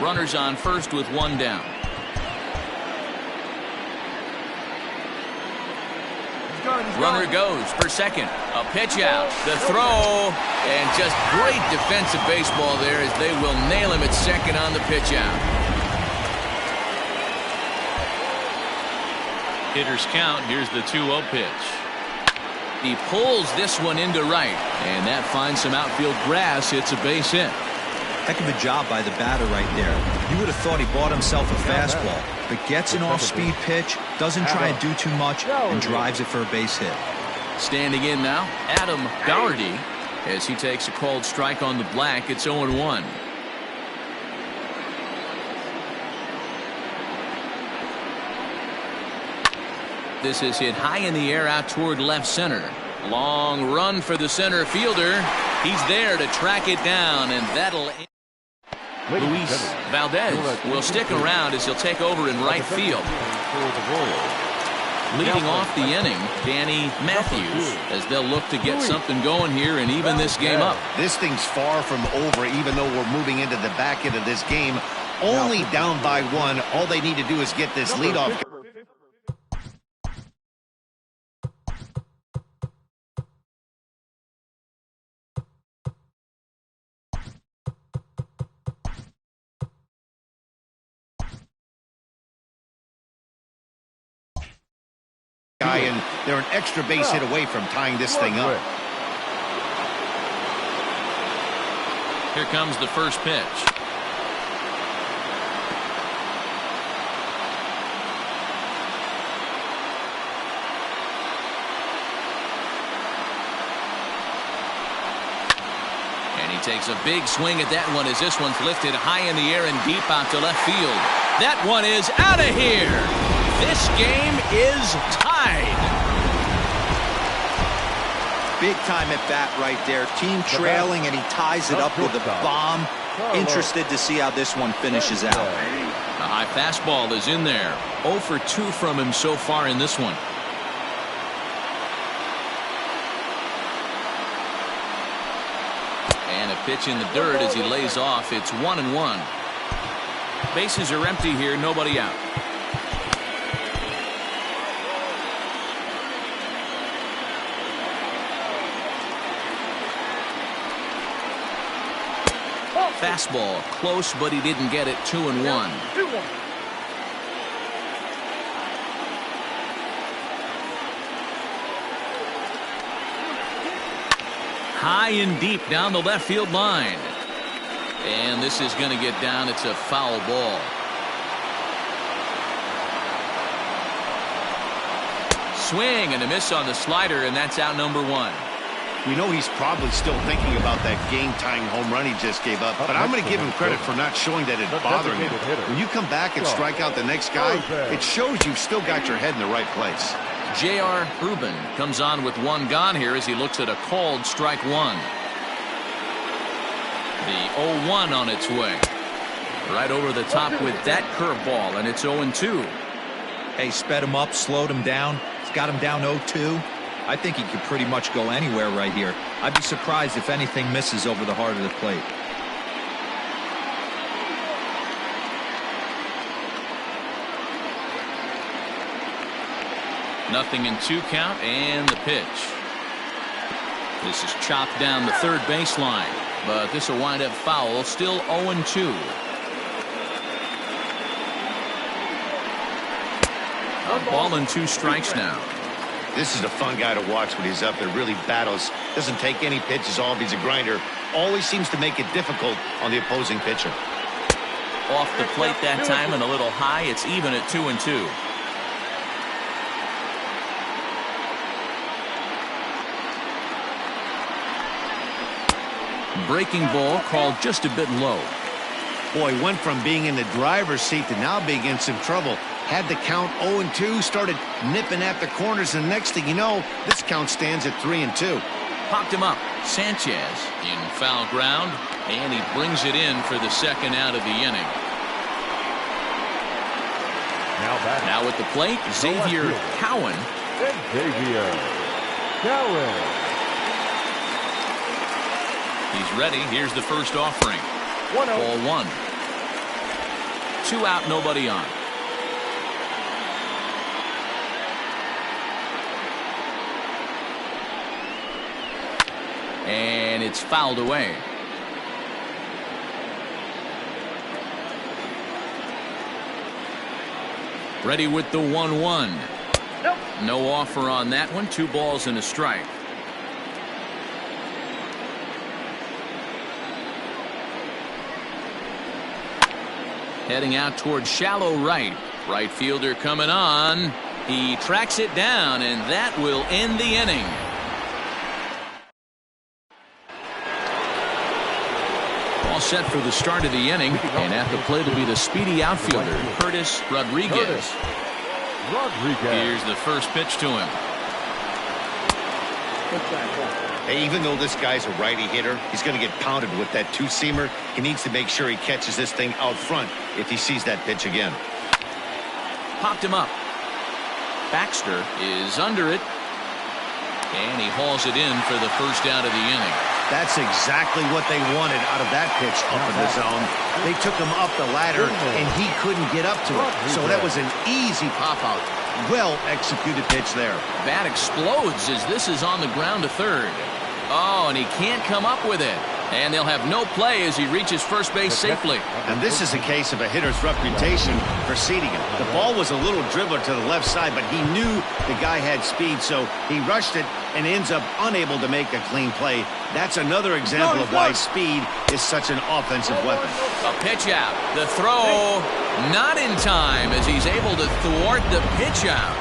Runners on first with one down. Runner goes for second. A pitch out. The throw. And just great defensive baseball there as they will nail him at second on the pitch out. Hitters count. Here's the 2-0 pitch. He pulls this one into right. And that finds some outfield grass. It's a base hit. Heck of a job by the batter right there. You would have thought he bought himself a fastball, but gets an off-speed pitch, doesn't try and do too much, and drives it for a base hit. Standing in now, Adam Doherty, as he takes a called strike on the black. It's 0-1. This is hit high in the air out toward left center. Long run for the center fielder. He's there to track it down, and that'll... Luis Valdez will stick around as he'll take over in right field. Leading off the inning, Danny Matthews, as they'll look to get something going here and even this game up. This thing's far from over, even though we're moving into the back end of this game. Only down by one. All they need to do is get this leadoff. And they're an extra base hit away from tying this thing up. Here comes the first pitch. And he takes a big swing at that one as this one's lifted high in the air and deep out to left field. That one is out of here. This game is tied. Big time at bat right there. Team trailing, and he ties it up with a bomb. Interested to see how this one finishes out. A high fastball is in there. 0 for 2 from him so far in this one. And a pitch in the dirt as he lays off. It's 1-1. Bases are empty here, nobody out. Fastball close, but he didn't get it. 2-1. High and deep down the left field line. And this is going to get down. It's a foul ball. Swing and a miss on the slider, and that's out number one. We know he's probably still thinking about that game-tying home run he just gave up, but I'm going to give him credit for not showing that it's bothering him. When you come back and strike out the next guy, it shows you've still got your head in the right place. J.R. Rubin comes on with one gone here as he looks at a called strike one. The 0-1 on its way. Right over the top with that curveball, and it's 0-2. Hey, sped him up, slowed him down. He's got him down 0-2. I think he could pretty much go anywhere right here. I'd be surprised if anything misses over the heart of the plate. Nothing in 2 count, and the pitch. This is chopped down the third baseline, but this will wind up foul. Still 0-2. A ball and 2 strikes now. This is a fun guy to watch when he's up there. Really battles. Doesn't take any pitches off. He's a grinder. Always seems to make it difficult on the opposing pitcher. Off the plate that time and a little high. It's even at 2-2. Breaking ball called just a bit low. Boy, went from being in the driver's seat to now being in some trouble. Had the count 0-2, started nipping at the corners, and next thing you know, this count stands at 3-2. Popped him up. Sanchez in foul ground, and he brings it in for the second out of the inning. Now at the plate, Xavier Cowan. Xavier Cowan. He's ready. Here's the first offering. Ball 1. 2 out, nobody on. And it's fouled away. Ready with the 1-1. Nope. No offer on that one. 2 balls and a strike. Heading out towards shallow right. Right fielder coming on. He tracks it down, and that will end the inning. All set for the start of the inning, and at the plate will be the speedy outfielder, Curtis Rodriguez. Here's the first pitch to him. Hey, even though this guy's a righty hitter, he's going to get pounded with that 2-seamer. He needs to make sure he catches this thing out front if he sees that pitch again. Popped him up. Baxter is under it, and he hauls it in for the first out of the inning. That's exactly what they wanted out of that pitch up in the zone. They took him up the ladder, and he couldn't get up to it. So that was an easy pop-out. Well-executed pitch there. Bat explodes as this is on the ground to third. Oh, and he can't come up with it. And they'll have no play as he reaches first base safely. And this is a case of a hitter's reputation preceding him. The ball was a little dribbler to the left side, but he knew the guy had speed, so he rushed it and ends up unable to make a clean play. That's another example of why speed is such an offensive weapon. A pitch out. The throw not in time as he's able to thwart the pitch out.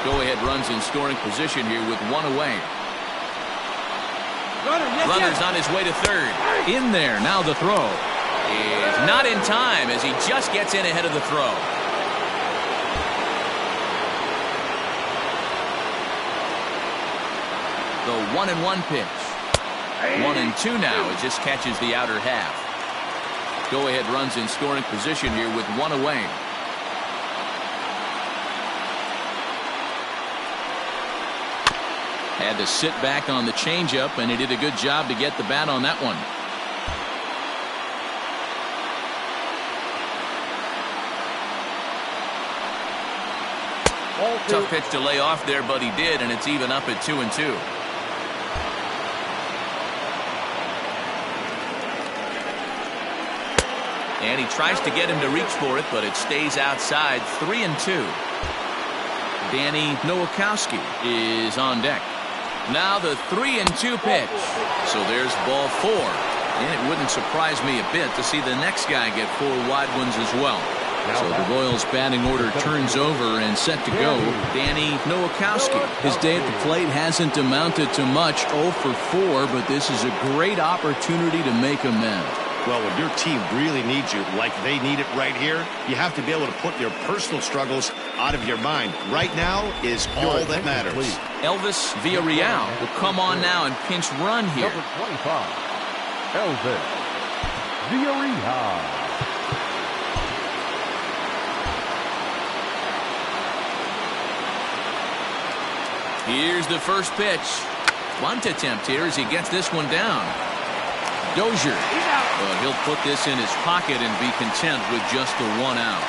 Go-ahead runs in scoring position here with 1 away. Runner's on his way to third. In there. Now the throw is not in time as he just gets in ahead of the throw. The 1-1 pitch. 1-2 now as just catches the outer half. Go-ahead runs in scoring position here with 1 away. Had to sit back on the changeup, and he did a good job to get the bat on that one. Tough pitch to lay off there, but he did, and it's even up at 2-2. And he tries to get him to reach for it, but it stays outside. 3-2. Danny Nowakowski is on deck. Now the 3-2 pitch. So there's ball 4. And it wouldn't surprise me a bit to see the next guy get 4 wide ones as well. So the Royals batting order turns over and set to go. Danny Nowakowski. His day at the plate hasn't amounted to much, 0 for 4, but this is a great opportunity to make amends. Well, when your team really needs you, like they need it right here, you have to be able to put your personal struggles out of your mind. Right now is all that matters. Elvis Villarreal will come on now and pinch run here. Number 25, Elvis Villarreal. Here's the first pitch. Bunt attempt here as he gets this one down. Dozier. Well, he'll put this in his pocket and be content with just the 1 out.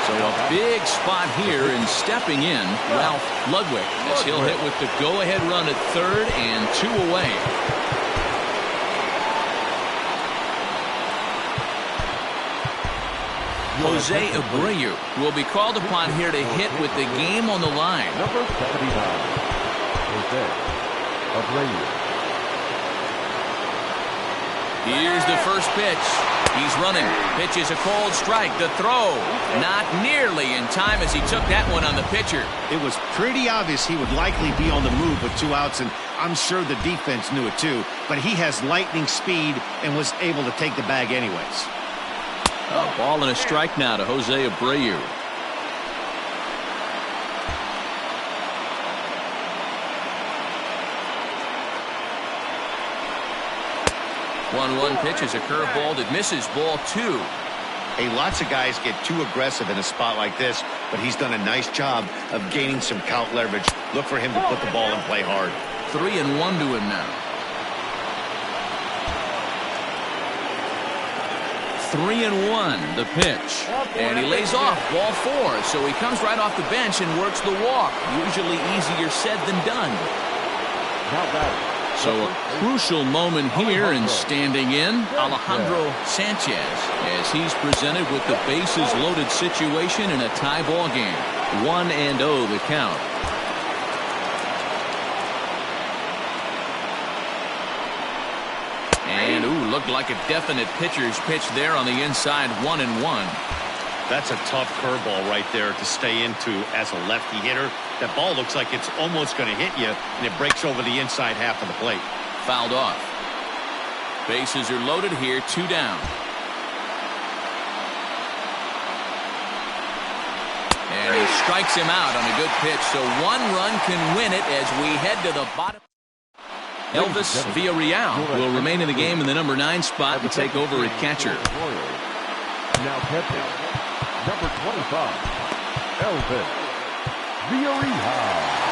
So a big spot here, and stepping in, Ralph Ludwig, as he'll hit with the go-ahead run at third and 2 away. Jose Abreu will be called upon here to hit with the game on the line. Number 79, Jose Abreu. Here's the first pitch. He's running. Pitch is a cold strike. The throw not nearly in time as he took that one on the pitcher. It was pretty obvious he would likely be on the move with 2 outs, and I'm sure the defense knew it too. But he has lightning speed and was able to take the bag anyways. A ball and a strike now to Jose Abreu. One pitch is a curveball that misses, ball 2. Hey, lots of guys get too aggressive in a spot like this, but he's done a nice job of gaining some count leverage. Look for him to put the ball and play hard. 3-1 to him now. 3-1 the pitch, and he lays off, ball 4. So he comes right off the bench and works the walk. Usually easier said than done. So a crucial moment here, and standing in, Alejandro Sanchez, as he's presented with the bases loaded situation in a tie ball game. 1-0 the count. And looked like a definite pitcher's pitch there on the inside. 1-1. That's a tough curveball right there to stay into as a lefty hitter. That ball looks like it's almost going to hit you, and it breaks over the inside half of the plate. Fouled off. Bases are loaded here, 2 down. And he strikes him out on a good pitch, so 1 run can win it as we head to the bottom. Elvis Villarreal will remain in the game in the number 9 spot and take over at catcher. Now catching, number 25, Elvis Villarreal.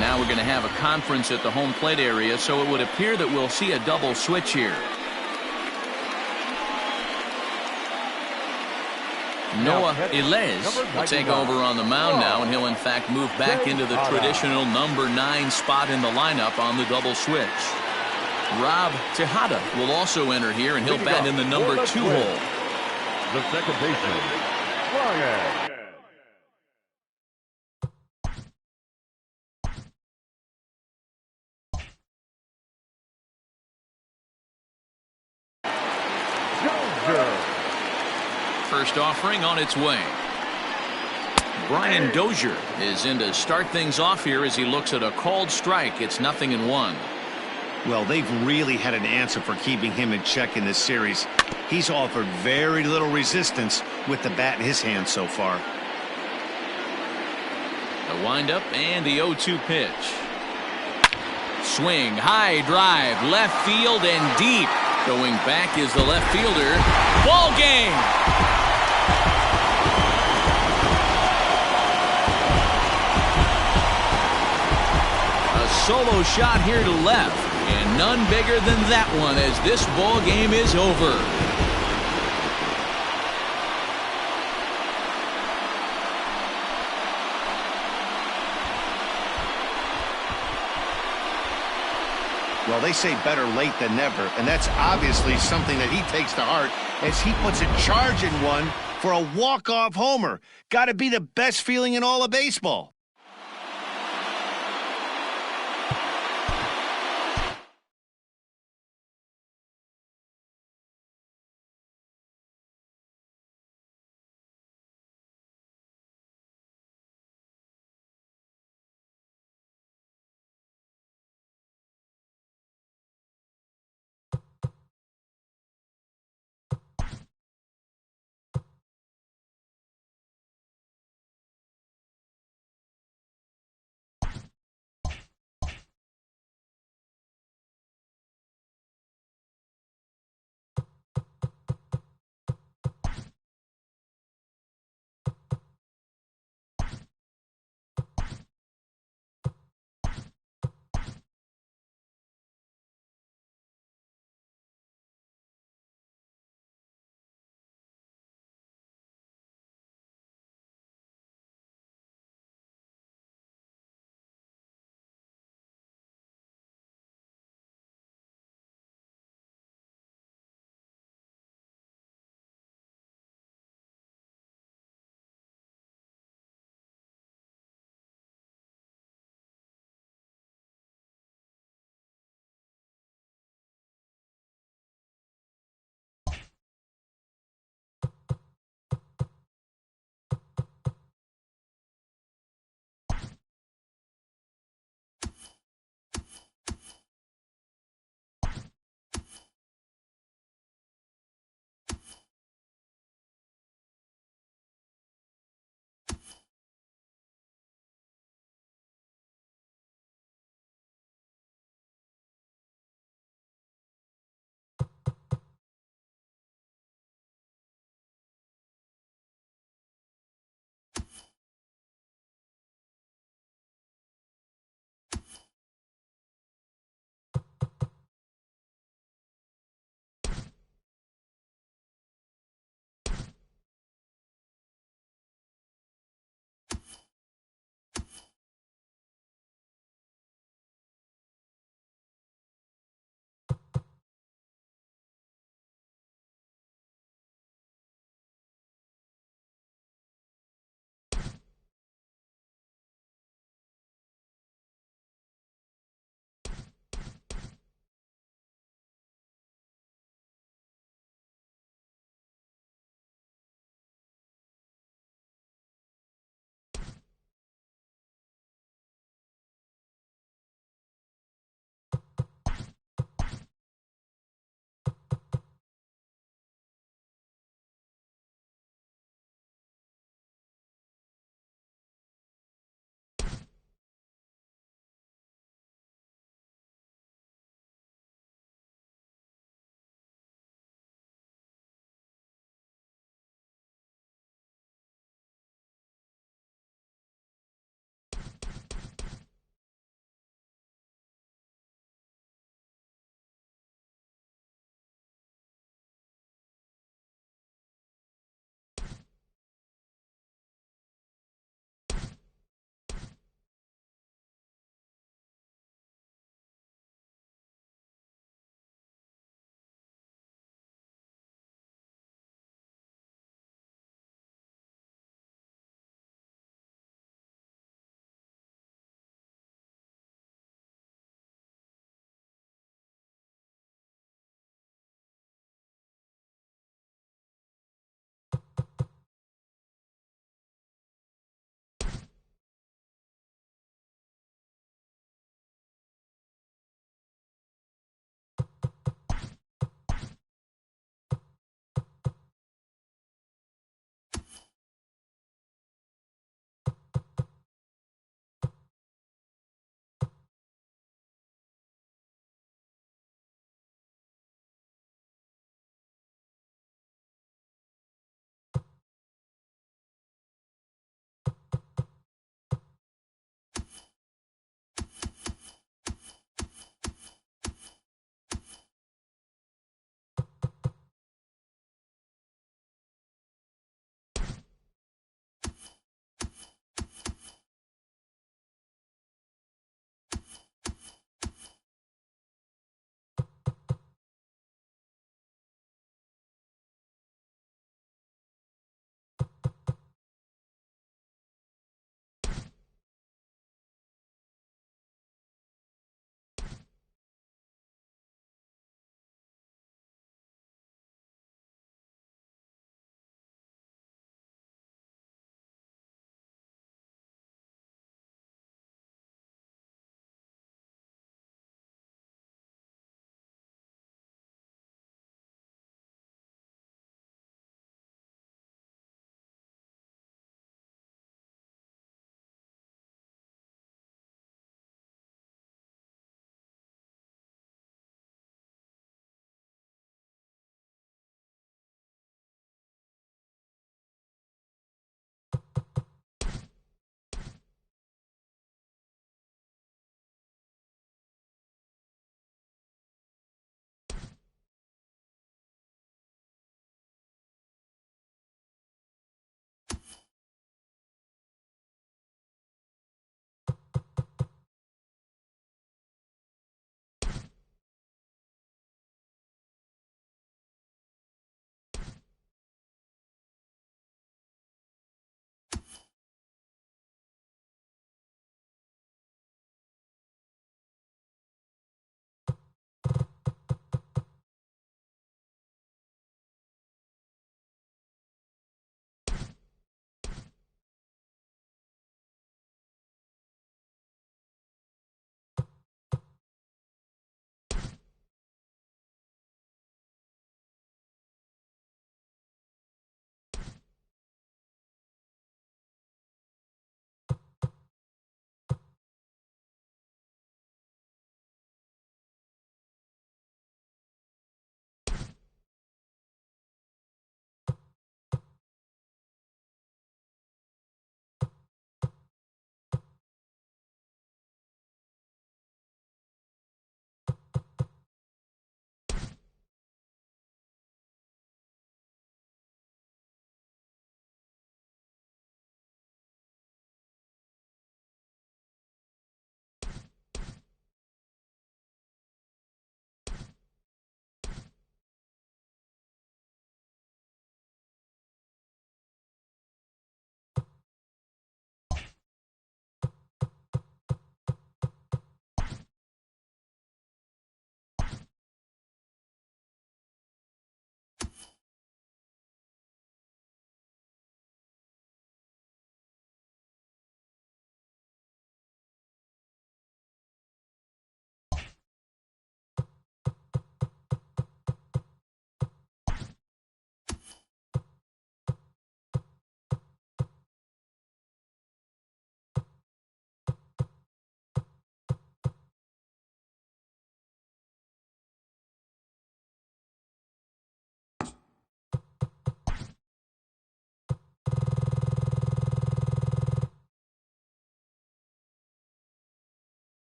Now we're going to have a conference at the home plate area, so it would appear that we'll see a double switch here. Noah Ilez will take over on the mound now, and he'll in fact move back into the traditional number 9 spot in the lineup on the double switch. Rob Tejada will also enter here, and he'll bat in the number 2 hole. The second baseman, Ryan. First offering on its way. Brian Dozier is in to start things off here as he looks at a called strike. It's 0-1. Well, they've really had an answer for keeping him in check in this series. He's offered very little resistance with the bat in his hand so far. The windup and the 0-2 pitch. Swing, high drive, left field and deep. Going back is the left fielder. Ball game! A solo shot here to left, and none bigger than that one as this ball game is over. Well, they say better late than never, and that's obviously something that he takes to heart as he puts a charge in one for a walk-off homer. Got to be the best feeling in all of baseball.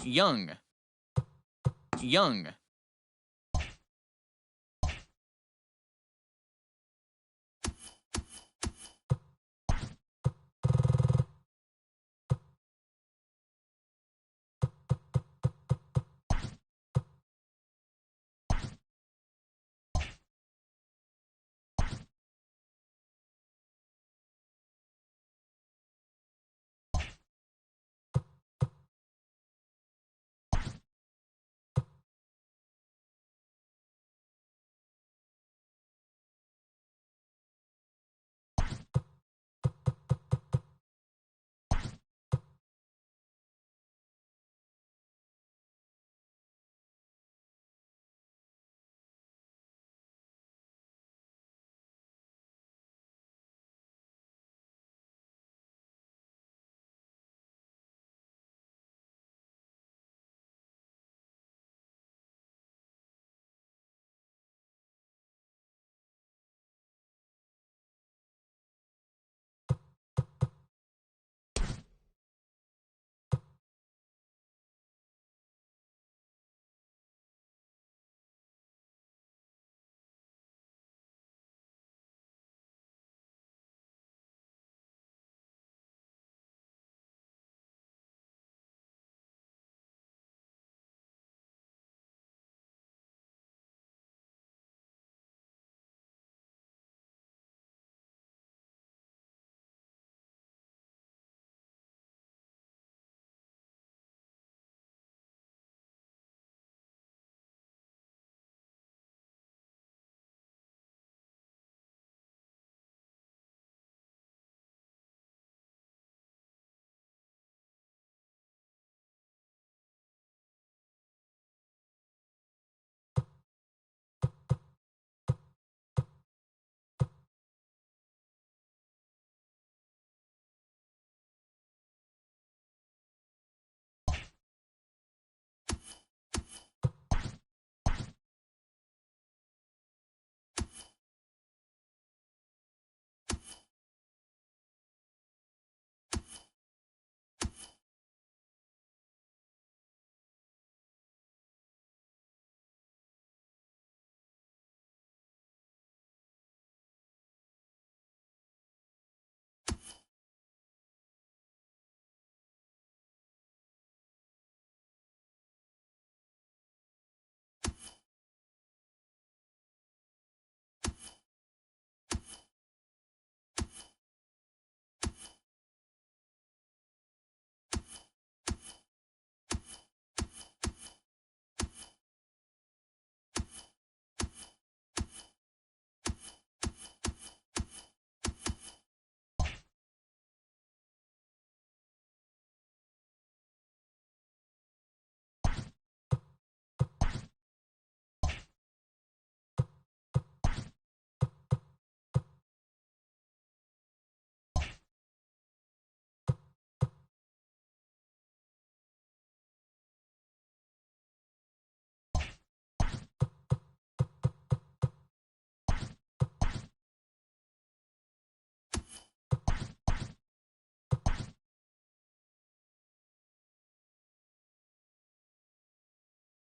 Young. Young.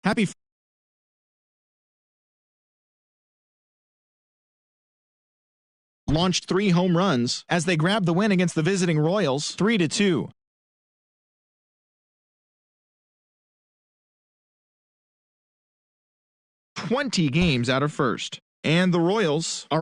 Happy launched 3 home runs as they grabbed the win against the visiting Royals 3-2. 20 games out of first, and the Royals are